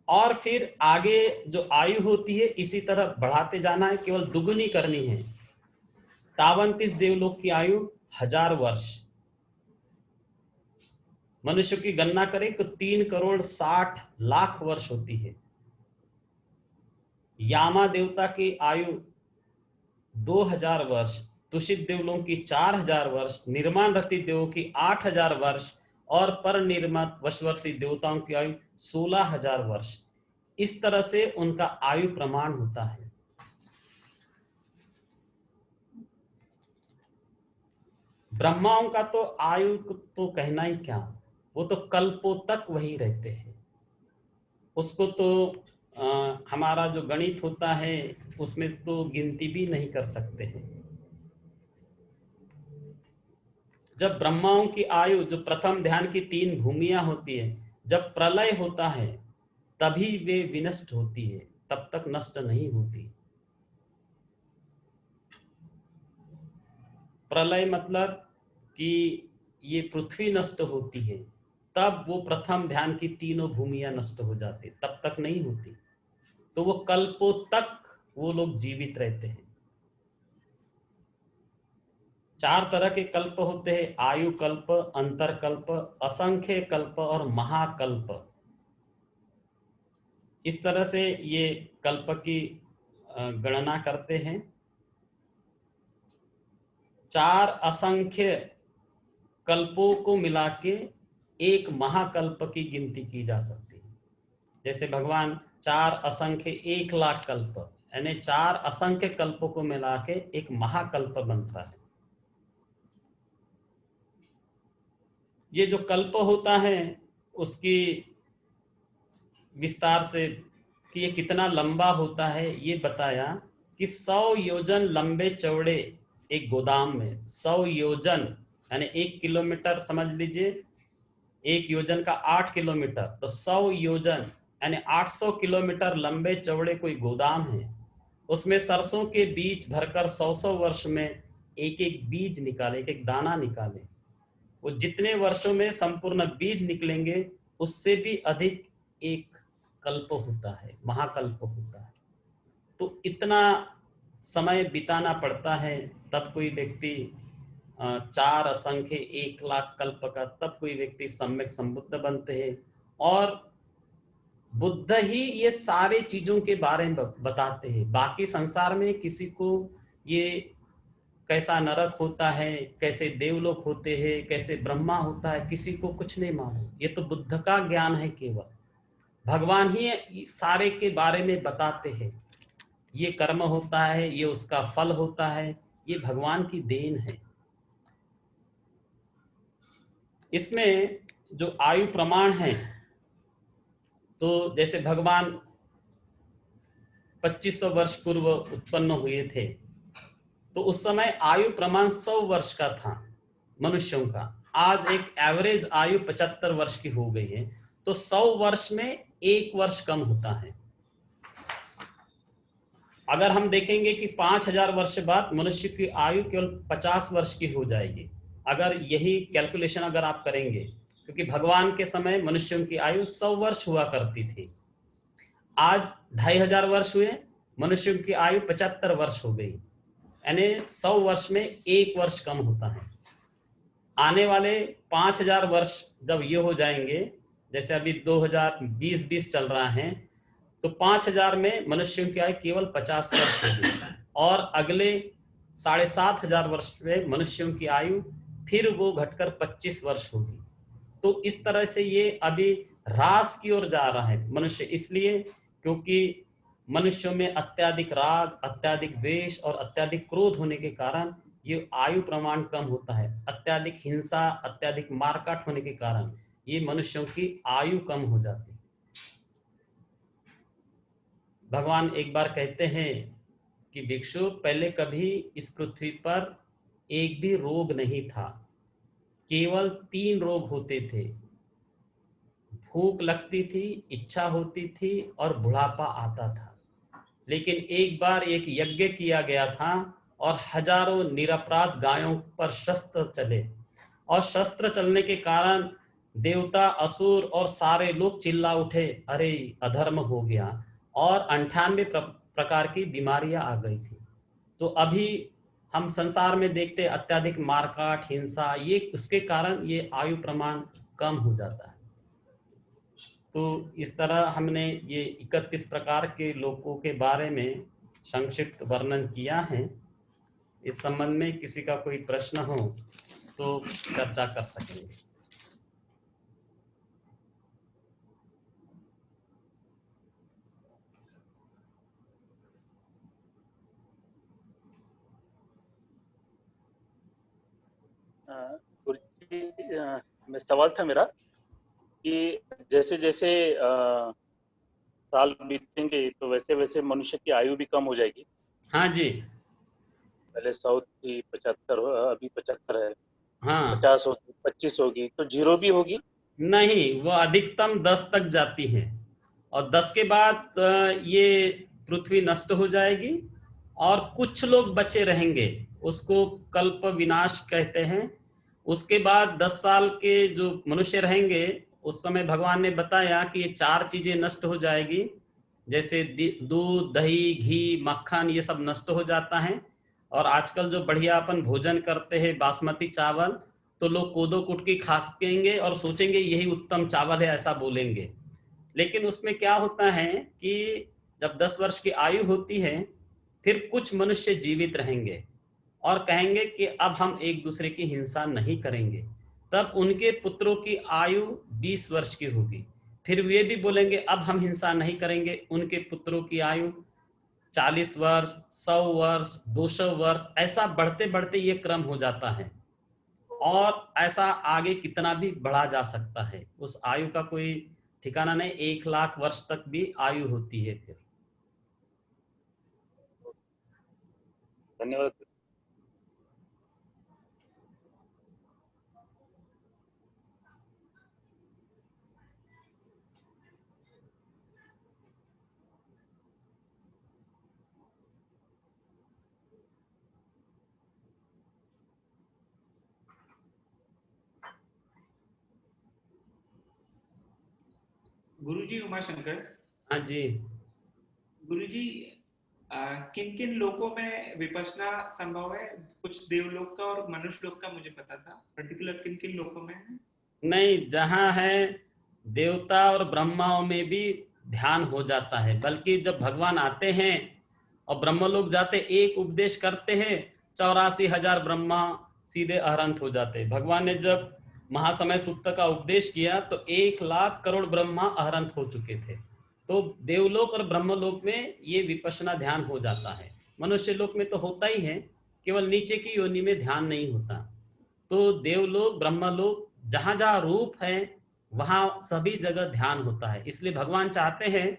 A: और फिर आगे जो आयु होती है, इसी तरह बढ़ाते जाना है, केवल दुगुनी करनी है। तावंतिस देवलोक की आयु 1000 वर्ष। मनुष्य की गणना करें तो 3,60,00,000 वर्ष होती है। यामा देवता की आयु 2000 वर्ष, तुषित देवलों की 4000 वर्ष, निर्माण रति देवों की 8000 वर्ष, और पर निर्मात वशवर्ती देवताओं की आयु 16,000 वर्ष। इस तरह से उनका आयु प्रमाण होता है। ब्रह्माओं का तो आयु तो कहना ही क्या, वो तो कल्पों तक वही रहते हैं। उसको तो हमारा जो गणित होता है, उसमें तो गिनती भी नहीं कर सकते हैं। जब ब्रह्माओं की आयु, जो प्रथम ध्यान की 3 भूमियां होती है, जब प्रलय होता है तभी वे विनष्ट होती है, तब तक नष्ट नहीं होती। प्रलय मतलब कि ये पृथ्वी नष्ट होती है, तब वो प्रथम ध्यान की तीनों भूमियां नष्ट हो जाती, तब तक नहीं होती। तो वो कल्पों तक वो लोग जीवित रहते हैं। 4 तरह के कल्प होते हैं: आयु कल्प, अंतर कल्प, असंख्य कल्प और महाकल्प। इस तरह से ये कल्प की गणना करते हैं। 4 असंख्य कल्पों को मिला के एक महाकल्प की गिनती की जा सकती है। जैसे भगवान 4 असंख्य 1,00,000 कल्प, यानी 4 असंख्य कल्पों को मिला के एक महाकल्प बनता है। ये जो कल्प होता है उसकी विस्तार से कि ये कितना लंबा होता है ये बताया कि 100 योजन लंबे चौड़े एक गोदाम में, 100 योजन यानी 1 किलोमीटर समझ लीजिए, 1 योजन का 8 किलोमीटर, तो 100 योजन यानी 800 किलोमीटर लंबे चौड़े कोई गोदाम है। उसमें सरसों के बीज भरकर 100 वर्ष में एक एक बीज निकाले, एक एक दाना निकाले। वो जितने वर्षों में संपूर्ण बीज निकलेंगे उससे भी अधिक एक कल्प होता है, महाकल्प होता है। तो इतना समय बिताना पड़ता है, तब कोई व्यक्ति 4 असंख्य 1,00,000 कल्प का, तब कोई व्यक्ति सम्यक संबुद्ध बनते हैं। और बुद्ध ही ये सारे चीजों के बारे में बताते हैं। बाकी संसार में किसी को ये कैसा नरक होता है, कैसे देवलोक होते हैं, कैसे ब्रह्मा होता है, किसी को कुछ नहीं मालूम। ये तो बुद्ध का ज्ञान है केवल। भगवान ही सारे के बारे में बताते हैं। ये कर्म होता है, ये उसका फल होता है, ये भगवान की देन है। इसमें जो आयु प्रमाण है, तो जैसे भगवान 2500 वर्ष पूर्व उत्पन्न हुए थे, तो उस समय आयु प्रमाण 100 वर्ष का था मनुष्यों का। आज एक एवरेज आयु 75 वर्ष की हो गई है, तो 100 वर्ष में 1 वर्ष कम होता है। अगर हम देखेंगे कि 5000 वर्ष बाद मनुष्य की आयु केवल 50 वर्ष की हो जाएगी, अगर यही कैलकुलेशन अगर आप करेंगे, क्योंकि भगवान के समय मनुष्यों की आयु 100 वर्ष हुआ करती थी। आज 2500 वर्ष हुए, मनुष्यों की आयु 75 वर्ष हो गई, यानी 100 वर्ष में 1 वर्ष कम होता है। आने वाले 5000 वर्ष जब ये हो जाएंगे, जैसे अभी 2020 चल रहा है, तो 5000 में मनुष्यों की आयु केवल 50 वर्ष होगी, और अगले 7500 वर्ष में मनुष्यों की आयु फिर वो घटकर 25 वर्ष होगी। तो इस तरह से ये अभी ह्रास की ओर जा रहा है मनुष्य, इसलिए क्योंकि मनुष्यों में अत्यधिक राग, अत्यधिक द्वेष और अत्यधिक क्रोध होने के कारण ये आयु प्रमाण कम होता है। अत्यधिक हिंसा, अत्यधिक मारकाट होने के कारण ये मनुष्यों की आयु कम हो जाती है। भगवान एक बार कहते हैं कि भिक्षु, पहले कभी इस पृथ्वी पर एक भी रोग नहीं था, केवल 3 रोग होते थे: भूख लगती थी, इच्छा होती थी और बुढ़ापा आता था। लेकिन एक बार एक यज्ञ किया गया था और हजारों निरपराध गायों पर शस्त्र चले, और शस्त्र चलने के कारण देवता, असुर और सारे लोग चिल्ला उठे, अरे अधर्म हो गया, और 98 प्रकार की बीमारियां आ गई थी। तो अभी हम संसार में देखते अत्यधिक मारकाट, हिंसा, ये उसके कारण ये आयु प्रमाण कम हो जाता है। तो इस तरह हमने ये 31 प्रकार के लोगों के बारे में संक्षिप्त वर्णन किया है। इस संबंध में किसी का कोई प्रश्न हो तो चर्चा कर सकेंगे।
C: गुरुजी, मैं सवाल था मेरा कि जैसे जैसे साल बीतेंगे तो वैसे वैसे मनुष्य की आयु भी कम हो जाएगी।
A: हाँ जी,
C: पहले 100 थी, 75, अभी 75 है।
A: हाँ
C: 50 होगी, 25 होगी, तो 0 भी होगी?
A: नहीं, वो अधिकतम 10 तक जाती है और 10 के बाद ये पृथ्वी नष्ट हो जाएगी और कुछ लोग बचे रहेंगे, उसको कल्प विनाश कहते हैं। उसके बाद 10 साल के जो मनुष्य रहेंगे, उस समय भगवान ने बताया कि ये 4 चीजें नष्ट हो जाएगी, जैसे दूध, दही, घी, मक्खन, ये सब नष्ट हो जाता है। और आजकल जो बढ़िया अपन भोजन करते हैं बासमती चावल, तो लोग कोदो कुटकी खाएंगे और सोचेंगे यही उत्तम चावल है, ऐसा बोलेंगे। लेकिन उसमें क्या होता है कि जब 10 वर्ष की आयु होती है, फिर कुछ मनुष्य जीवित रहेंगे और कहेंगे कि अब हम एक दूसरे की हिंसा नहीं करेंगे। तब उनके पुत्रों की आयु 20 वर्ष की होगी, फिर वे भी बोलेंगे अब हम हिंसा नहीं करेंगे, उनके पुत्रों की आयु 40 वर्ष, 100 वर्ष, 200 वर्ष, ऐसा बढ़ते बढ़ते ये क्रम हो जाता है। और ऐसा आगे कितना भी बढ़ा जा सकता है, उस आयु का कोई ठिकाना नहीं, 1 लाख वर्ष तक भी आयु होती है फिर।
C: धन्यवाद।
D: गुरुजी, उमाशंकर।
A: हाँ जी।
D: गुरुजी, किन किन लोकों में विपश्यना संभव है? कुछ देवलोक का और मनुष्य लोक का मुझे पता था, पर्टिकुलर किन किन लोकों में है?
A: नहीं, जहाँ है देवता और ब्रह्माओं में भी ध्यान हो जाता है, बल्कि जब भगवान आते हैं और ब्रह्मलोक जाते, एक उपदेश करते हैं, 84,000 ब्रह्मा सीधे अहरंत हो जाते। भगवान ने जब महासमय सुक्त का उपदेश किया तो 1 लाख करोड़ ब्रह्मा अहरंत हो चुके थे। तो देवलोक और ब्रह्मलोक में ये विपश्यना ध्यान हो जाता है। मनुष्य लोक में तो होता ही है, केवल नीचे की योनि में ध्यान नहीं होता। तो देवलोक, ब्रह्मलोक, जहां जहां रूप है वहां सभी जगह ध्यान होता है। इसलिए भगवान चाहते हैं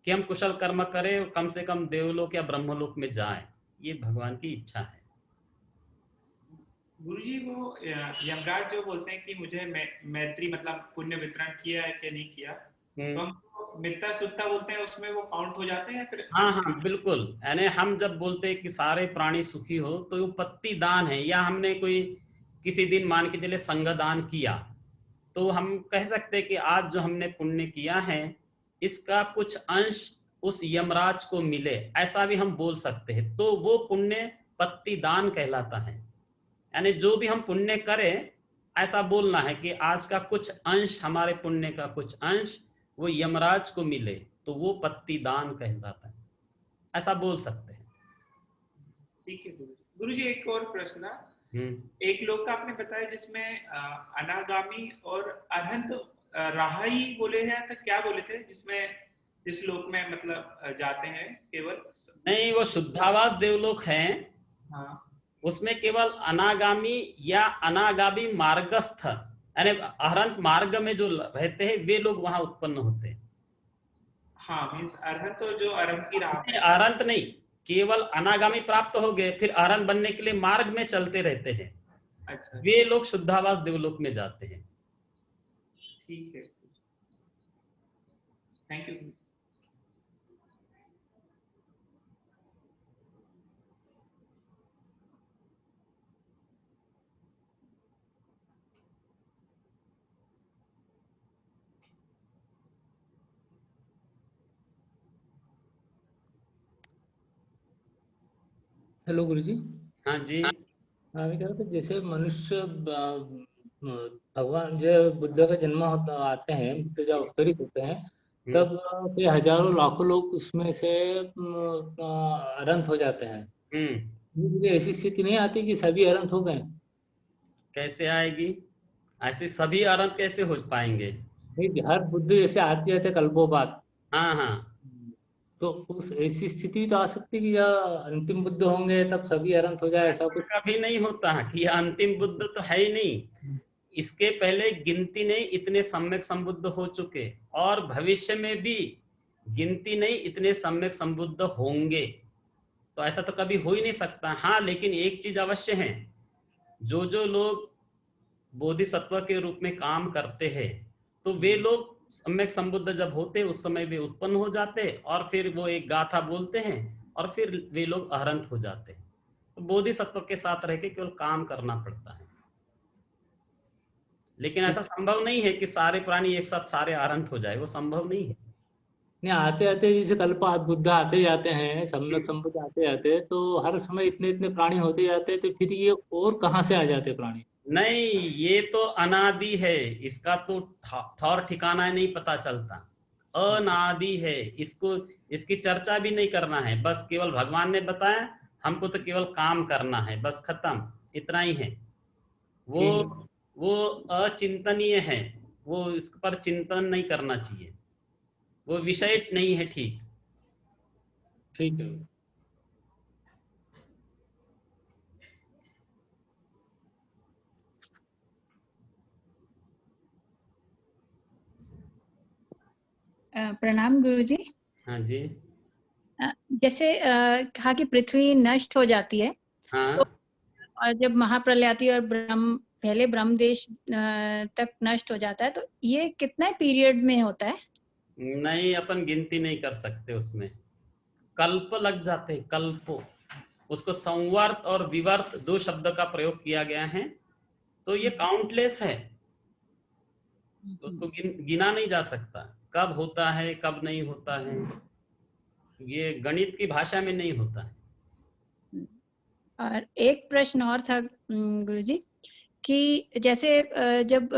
A: कि हम कुशल कर्म करें और कम से कम देवलोक या ब्रह्मलोक में जाएं, ये भगवान की इच्छा है।
D: गुरुजी, वो यमराज जो बोलते हैं कि मुझे मैत्री मतलब पुण्य वितरण किया है कि नहीं किया, तो हम मित्ता सुत्ता बोलते हैं, उसमें वो काउंट हो जाते हैं फिर?
A: हाँ हाँ बिल्कुल, यानी हम जब बोलते हैं कि सारे प्राणी सुखी हो, तो वो पत्ती दान है, या हमने कोई किसी दिन मान के चले संग दान किया, तो हम कह सकते हैं कि आज जो हमने पुण्य किया है इसका कुछ अंश उस यमराज को मिले, ऐसा भी हम बोल सकते हैं। तो वो पुण्य पत्ती दान कहलाता है। यानी जो भी हम पुण्य करें, ऐसा बोलना है कि आज का कुछ अंश, हमारे पुण्य का कुछ अंश वो यमराज को मिले, तो वो पत्ती दान कहलाता है, ऐसा बोल सकते हैं।
D: ठीक है गुरुजी। गुरुजी, एक और प्रश्न। एक लोक का आपने बताया जिसमें अनागामी और अरहंत राहाई बोले हैं, तो क्या बोले थे जिसमें, जिस लोक में मतलब जाते हैं केवल?
A: नहीं, वो शुद्धावास देवलोक है।
D: हाँ,
A: उसमें केवल अनागामी या अनागामी मार्गस्थ, यानी अहरंत मार्ग में जो रहते हैं वे लोग वहां उत्पन्न होते हैं।
D: हाँ, मीन्स अरहंत तो जो अरहंत की राह पे।
A: अहरंत नहीं, केवल अनागामी प्राप्त हो गए, फिर अहरंत बनने के लिए मार्ग में चलते रहते हैं,
D: अच्छा,
A: वे लोग शुद्धावास देवलोक में जाते हैं।
D: ठीक है, थैंक यू।
E: हेलो गुरुजी।
A: हाँ जी।
E: हाँ, मैं कह रहा था जैसे मनुष्य भगवान जब बुद्ध का जन्म होता आते हैं, बुद्ध जब अवतरित होते हैं, तब के हजारों लाखों लोग उसमें से अनंत हो जाते हैं। मुझे ऐसी स्थिति नहीं आती कि सभी अनंत हो गए?
A: कैसे आएगी? ऐसे सभी अनंत कैसे हो पाएंगे?
E: नहीं, हर बुद्ध जैसे आते रहते कल्पों बाद,
A: हाँ हाँ,
E: तो उस ऐसी स्थिति भी तो आ सकती है कि जब अंतिम बुद्ध होंगे तब सभी अनंत हो जाए, ऐसा कुछ?
A: कभी नहीं होता कि अंतिम बुद्ध तो है ही नहीं। इसके पहले गिनती नहीं इतने सम्यक संबुद्ध हो चुके, और भविष्य में भी गिनती नहीं इतने सम्यक संबुद्ध होंगे। तो ऐसा तो कभी हो ही नहीं सकता। हाँ, लेकिन एक चीज अवश्य है, जो जो लोग बोधिसत्व के रूप में काम करते हैं, तो वे लोग सम्यक संबुद्ध जब होते उस समय वे उत्पन्न हो जाते और फिर वो एक गाथा बोलते हैं और फिर वे लोग अहरंत हो जाते हैं। तो बोधिसत्व के साथ रह के केवल काम करना पड़ता है, लेकिन ऐसा संभव नहीं है कि सारे प्राणी एक साथ सारे अहरंत हो जाए, वो संभव नहीं है।
E: नहीं, आते आते जैसे कल्पात बुद्ध आते जाते हैं, सम्यक संबुद्ध आते जाते, तो हर समय इतने इतने प्राणी होते जाते, तो फिर ये और कहाँ से आ जाते प्राणी?
A: नहीं, ये तो अनादि है, इसका तो ठौर ठिकाना नहीं पता चलता, अनादि है। इसको इसकी चर्चा भी नहीं करना है, बस केवल भगवान ने बताया हमको तो केवल काम करना है, बस खत्म, इतना ही है। वो अचिंतनीय है, वो इस पर चिंतन नहीं करना चाहिए, वो विषय नहीं है। ठीक
E: ठीक है।
F: प्रणाम गुरुजी।
A: हाँ जी।
F: जैसे कहा कि पृथ्वी नष्ट हो जाती है,
A: हाँ।
F: तो और जब महाप्रलय आती है और पहले ब्रह्म देश तक नष्ट हो जाता है, तो ये कितने पीरियड में होता है?
A: नहीं, अपन गिनती नहीं कर सकते, उसमें कल्प लग जाते हैं, कल्प। उसको संवर्त और विवर्त 2 शब्द का प्रयोग किया गया है, तो ये काउंटलेस है, तो उसको गिना नहीं जा सकता कब होता है कब नहीं होता है, ये गणित की भाषा में नहीं होता है।
F: और एक प्रश्न और था गुरुजी, कि जैसे जब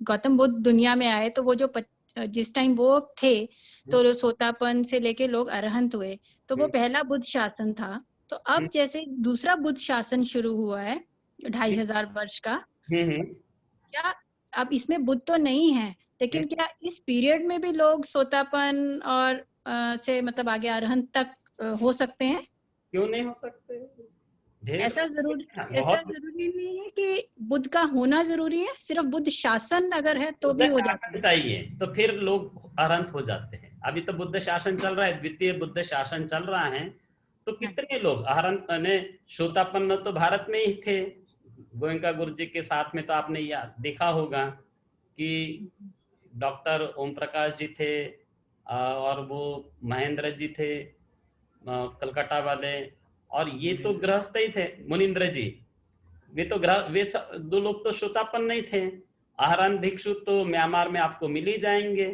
F: गौतम बुद्ध दुनिया में आए, तो वो जो जिस टाइम वो थे, तो सोतापन से लेके लोग अरहंत हुए, तो वो पहला बुद्ध शासन था। तो अब जैसे दूसरा बुद्ध शासन शुरू हुआ है 2500 वर्ष का, क्या अब इसमें बुद्ध तो नहीं है, लेकिन क्या इस पीरियड में भी लोग सोतापन और से मतलब आगे अरहंत तक हो सकते हैं?
A: क्यों नहीं हो सकते?
F: ऐसा जरूरी नहीं है कि बुद्ध का होना जरूरी है, सिर्फ बुद्ध शासन अगर है तो भी हो जाता है।
A: चाहिए तो फिर लोग अरहंत हो जाते हैं। अभी तो बुद्ध शासन चल रहा है, द्वितीय बुद्ध शासन चल रहा है, तो कितने लोग अरहंत ने श्रोतापन्न तो भारत में ही थे, गोयंका गुरु जी के साथ में। तो आपने देखा होगा कि डॉक्टर ओम प्रकाश जी थे और वो महेंद्र जी थे कलकत्ता वाले, और ये तो गृहस्थ ही थे, मुनिंद्र जी। वे 2 लोग तो श्रोतापन्न नहीं थे। अहरंत भिक्षु तो म्यांमार में आपको मिल ही जाएंगे,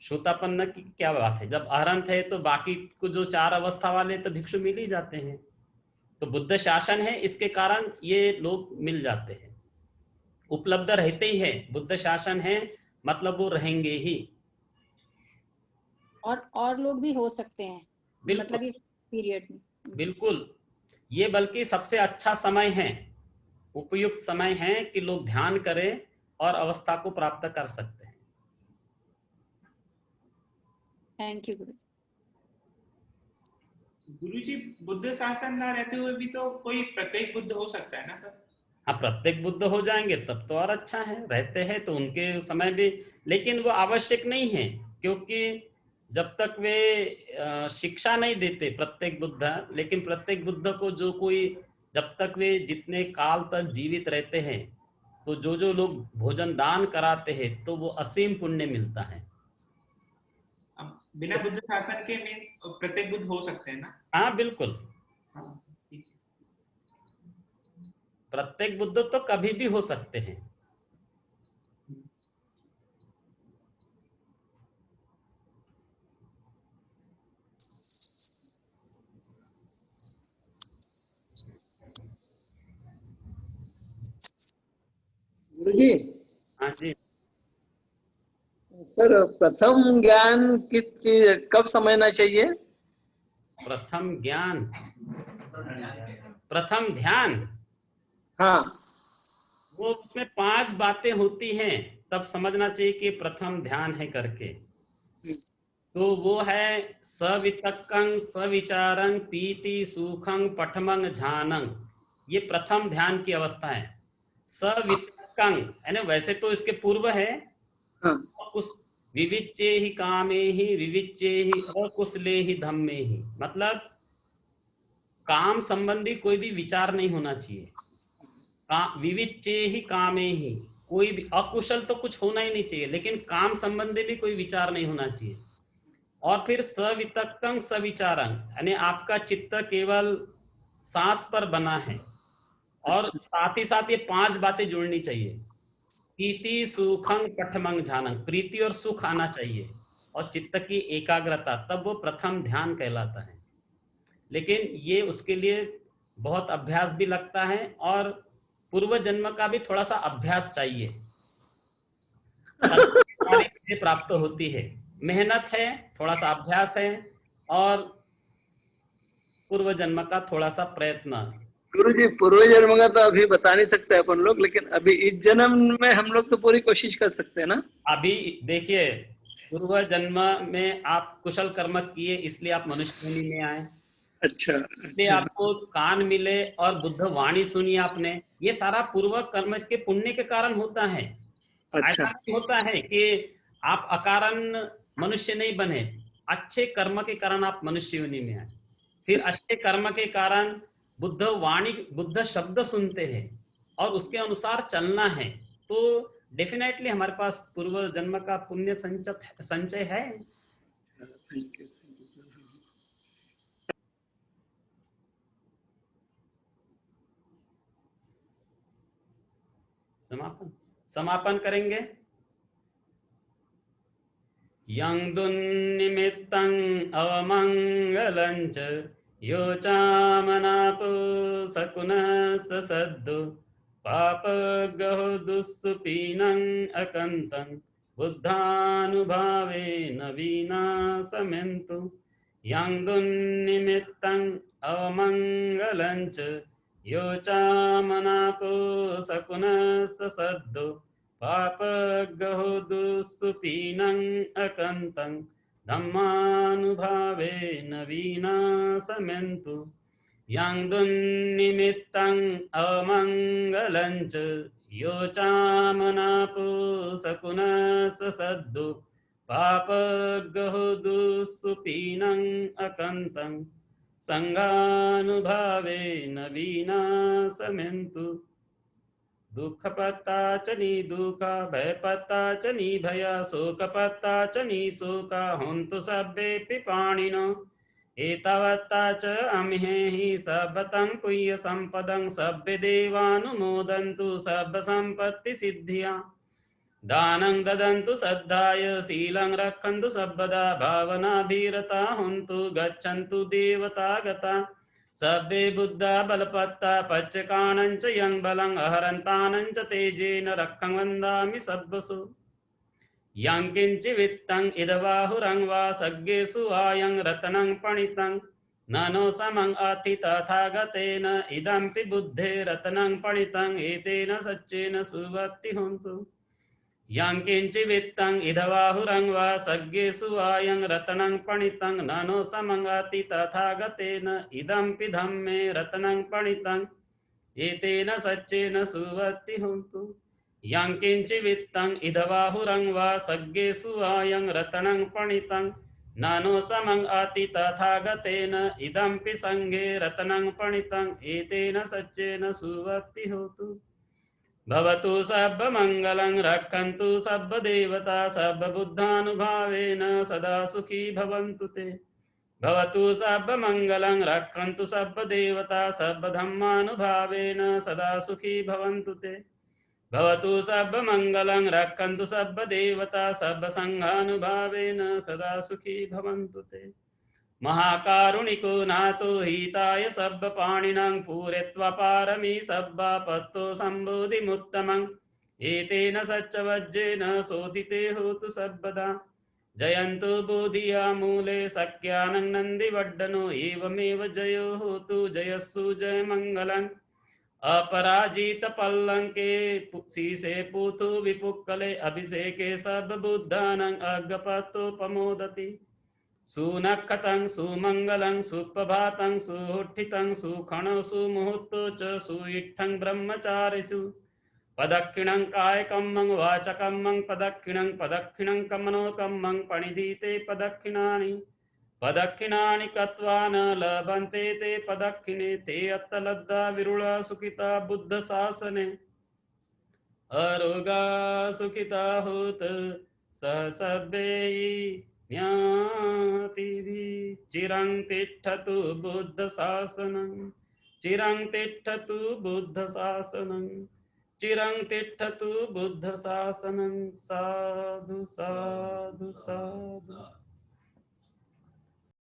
A: श्रोतापन्न की क्या बात है। जब अहरंत है तो बाकी को जो 4 अवस्था वाले तो भिक्षु मिल ही जाते हैं। तो बुद्ध शासन है, इसके कारण ये लोग मिल जाते हैं, उपलब्ध रहते ही है। बुद्ध शासन है मतलब वो रहेंगे ही,
F: और लोग भी हो सकते हैं मतलब इस पीरियड में।
A: बिल्कुल, ये बल्कि सबसे अच्छा समय है, उपयुक्त समय है कि लोग ध्यान करें और अवस्था को प्राप्त कर सकते हैं।
F: थैंक यू गुरुजी।
D: गुरुजी, बुद्ध शासन ना रहते हुए भी तो कोई प्रत्येक बुद्ध हो सकता है ना तब?
A: हाँ, प्रत्येक बुद्ध हो जाएंगे तब तो और अच्छा है, रहते हैं तो उनके समय भी, लेकिन वो आवश्यक नहीं है, क्योंकि जब तक वे शिक्षा नहीं देते प्रत्येक बुद्ध, लेकिन प्रत्येक बुद्ध को जो कोई, जब तक वे जितने काल तक जीवित रहते हैं, तो जो लोग भोजन दान कराते हैं तो वो असीम पुण्य मिलता है।
D: बिना बुद्ध शासन के मींस प्रत्येक बुद्ध हो सकते हैं ना?
A: हाँ बिल्कुल, प्रत्येक बुद्ध तो कभी भी हो सकते हैं।
G: गुरुजी।
A: हाँ जी
G: सर, प्रथम ज्ञान किस चीज कब समझना चाहिए?
A: प्रथम ज्ञान, प्रथम ध्यान,
G: हाँ,
A: वो उसमें 5 बातें होती हैं, तब समझना चाहिए कि प्रथम ध्यान है करके। तो वो है सवितक्कं सविचारं पीति सुखं पठमं झानं, ये प्रथम ध्यान की अवस्था है। सवितक्कं है ना, वैसे तो इसके पूर्व है विविच्ये ही कामे ही विविच्ये ही अकुशले ही धम्मे ही, मतलब काम संबंधी कोई भी विचार नहीं होना चाहिए। विविच्चे ही कामे ही, कोई भी अकुशल तो कुछ होना ही नहीं चाहिए, लेकिन काम संबंधी भी कोई विचार नहीं होना चाहिए। और फिर सवितक्कं सविचारं, यानी आपका चित्त केवल सांस पर बना है, और साथ ही साथ ये 5 बातें जुड़नी चाहिए। प्रीति सुखं पठमंग झानंग, प्रीति और सुख आना चाहिए, और चित्त की एकाग्रता, तब वो प्रथम ध्यान कहलाता है। लेकिन ये उसके लिए बहुत अभ्यास भी लगता है, और पूर्व जन्म का भी थोड़ा सा अभ्यास चाहिए, तब सारी चीजें प्राप्त होती है। मेहनत है, थोड़ा सा अभ्यास है, और पूर्व जन्म का थोड़ा सा प्रयत्न।
G: गुरुजी पूर्व जन्म का तो अभी बता नहीं सकते अपन लोग, लेकिन अभी इस जन्म में हम लोग तो पूरी कोशिश कर सकते हैं ना।
A: अभी देखिए, पूर्व जन्म में आप कुशल कर्म किए, इसलिए आप मनुष्य योनि में आए।
G: अच्छा,
A: इसलिए
G: अच्छा।
A: आपको कान मिले और बुद्ध वाणी सुनी आपने, ये सारा पूर्व कर्म के पुण्य के कारण होता है।
G: अच्छा,
A: ऐसा नहीं होता है कि आप अकारण मनुष्य नहीं बने, अच्छे कर्म के कारण आप मनुष्य योनि में आए। फिर अच्छे कर्म के कारण बुद्ध वाणी, बुद्ध शब्द सुनते हैं, और उसके अनुसार चलना है, तो डेफिनेटली हमारे पास पूर्व जन्म का पुण्य संचय है।
G: Thank you.
A: समापन करेंगे। यं दुन्निमित्तं अवमंगलं च यो चामनापो सकुनः सद्दु पापगहो दुःसुपीनं अकन्तं बुद्धानुभावेन विनाशमेन्तु। यं दुन्निमित्तं अवमंगलं च यो चामनापो सकुनः सद्दु पापगहो दुःसुपीनं अकन्तं धम्मानुभावेन विनाशमेन्तु। यं दुन्निमित्तं अमङ्गलं च यो चामनापो सकुनः सद्दु पापगहो दुःसुपीनं अकन्तं संघानुभावेन विनाशमेन्तु। दुख पत्ता च नी दुखा, भय पत्ता च नी भया, शोक पत्ता च नी शोका, होन्तु सभ्येऽपि पाणिनो। एतावत्ता च अम्हेहि सभतं पुय्य संपदं, सभ्य देवानुमोदन्तु सभ्य संपत्ति सिद्धिया। दानं ददन्तु श्रद्धाय, शीलं रक्षन्तु सर्वदा, भावनाभिरता होन्तु गच्छन्तु देवता गता। सभ्ये बुद्धा बलपत्ता पच्चकानं च यं बलं, अहरन्तानं च तेजेन रक्षं वन्दामि सर्वसु। यं किञ्चिवित्तं इदबाहुरं वा सज्ञेषु आयं रत्नं पणितं, ननो समं अति तथागतेन इदम्पि बुद्धे रत्नं पणितं, एतेन सच्चेन सुवत्ति होन्तु। यं किञ्चिवित्तं इदबाहुरं वा सज्ञेषु आयं रत्नं पणितं, ननो समं अति तथागतेन इदम्पि धम्मे रत्नं पणितं, एतेन सच्चेन सुवत्ति होन्तु। यं किञ्चिवित्तं इदबाहुरं वा सज्ञेषु आयं रत्नं पणितं, ननो समं अति तथागतेन इदम्पि संघे रत्नं पणितं, एतेन सच्चेन सुवत्ति होतु। भवतु सर्वमङ्गलं, रक्षन्तु सर्वदेवता, सर्वबुद्धानुभावेन सदा सुखी भवन्तु ते। भवतु सर्वमङ्गलं, रक्षन्तु सर्वदेवता, सर्वधर्मानुभावेन सदा सुखी भवन्तु ते। भवतु सर्वमङ्गलं, रक्षन्तु सर्वदेवता, सर्वसङ्घानुभावेन सदा सुखी भवन्तु ते। महाकारुणिको नाथो हिताय सर्वपाणिनं, पूरयित्वा पारमी सर्वापत्तो सम्बोधिमुत्तमम्, एतेन सच्चवज्रेन शोधिते होतु सर्वदा। जयन्तु बोधिया मूले सख्यानं नन्दिवर्धनो, एवमेव जयो होतु जयस्सु जयमङ्गलम्। अपराजित पल्लंके शीसे पूतु विपुक्कले, अभिषेके सर्वबुद्धानं अग्गपतोपमोदति। सुनखतं सुमङ्गलं सुप्रभातं सुहुठितं सुखणो सुमुहूर्तो च सुइत्थं ब्रह्मचारिषु। पदक्षिणं कायकम्मं वाचकम्मं पदक्षिणं, पदक्षिणं कमनो कम्मं पणिधीते पदक्षिणानि। पदक्षिणानि कृत्वा न लभन्ते ते पदक्षिणे ते अत्तलद्धा विरुला सुखिता बुद्ध शासने अरोगा सुखिता होत सहसभ्यै ज्ञातिभिः चिरं तिष्ठतु बुद्ध शासनं चिरं तिष्ठतु बुद्ध शासनं चिरं तिष्ठतु बुद्ध शासनं साधु साधु साधु।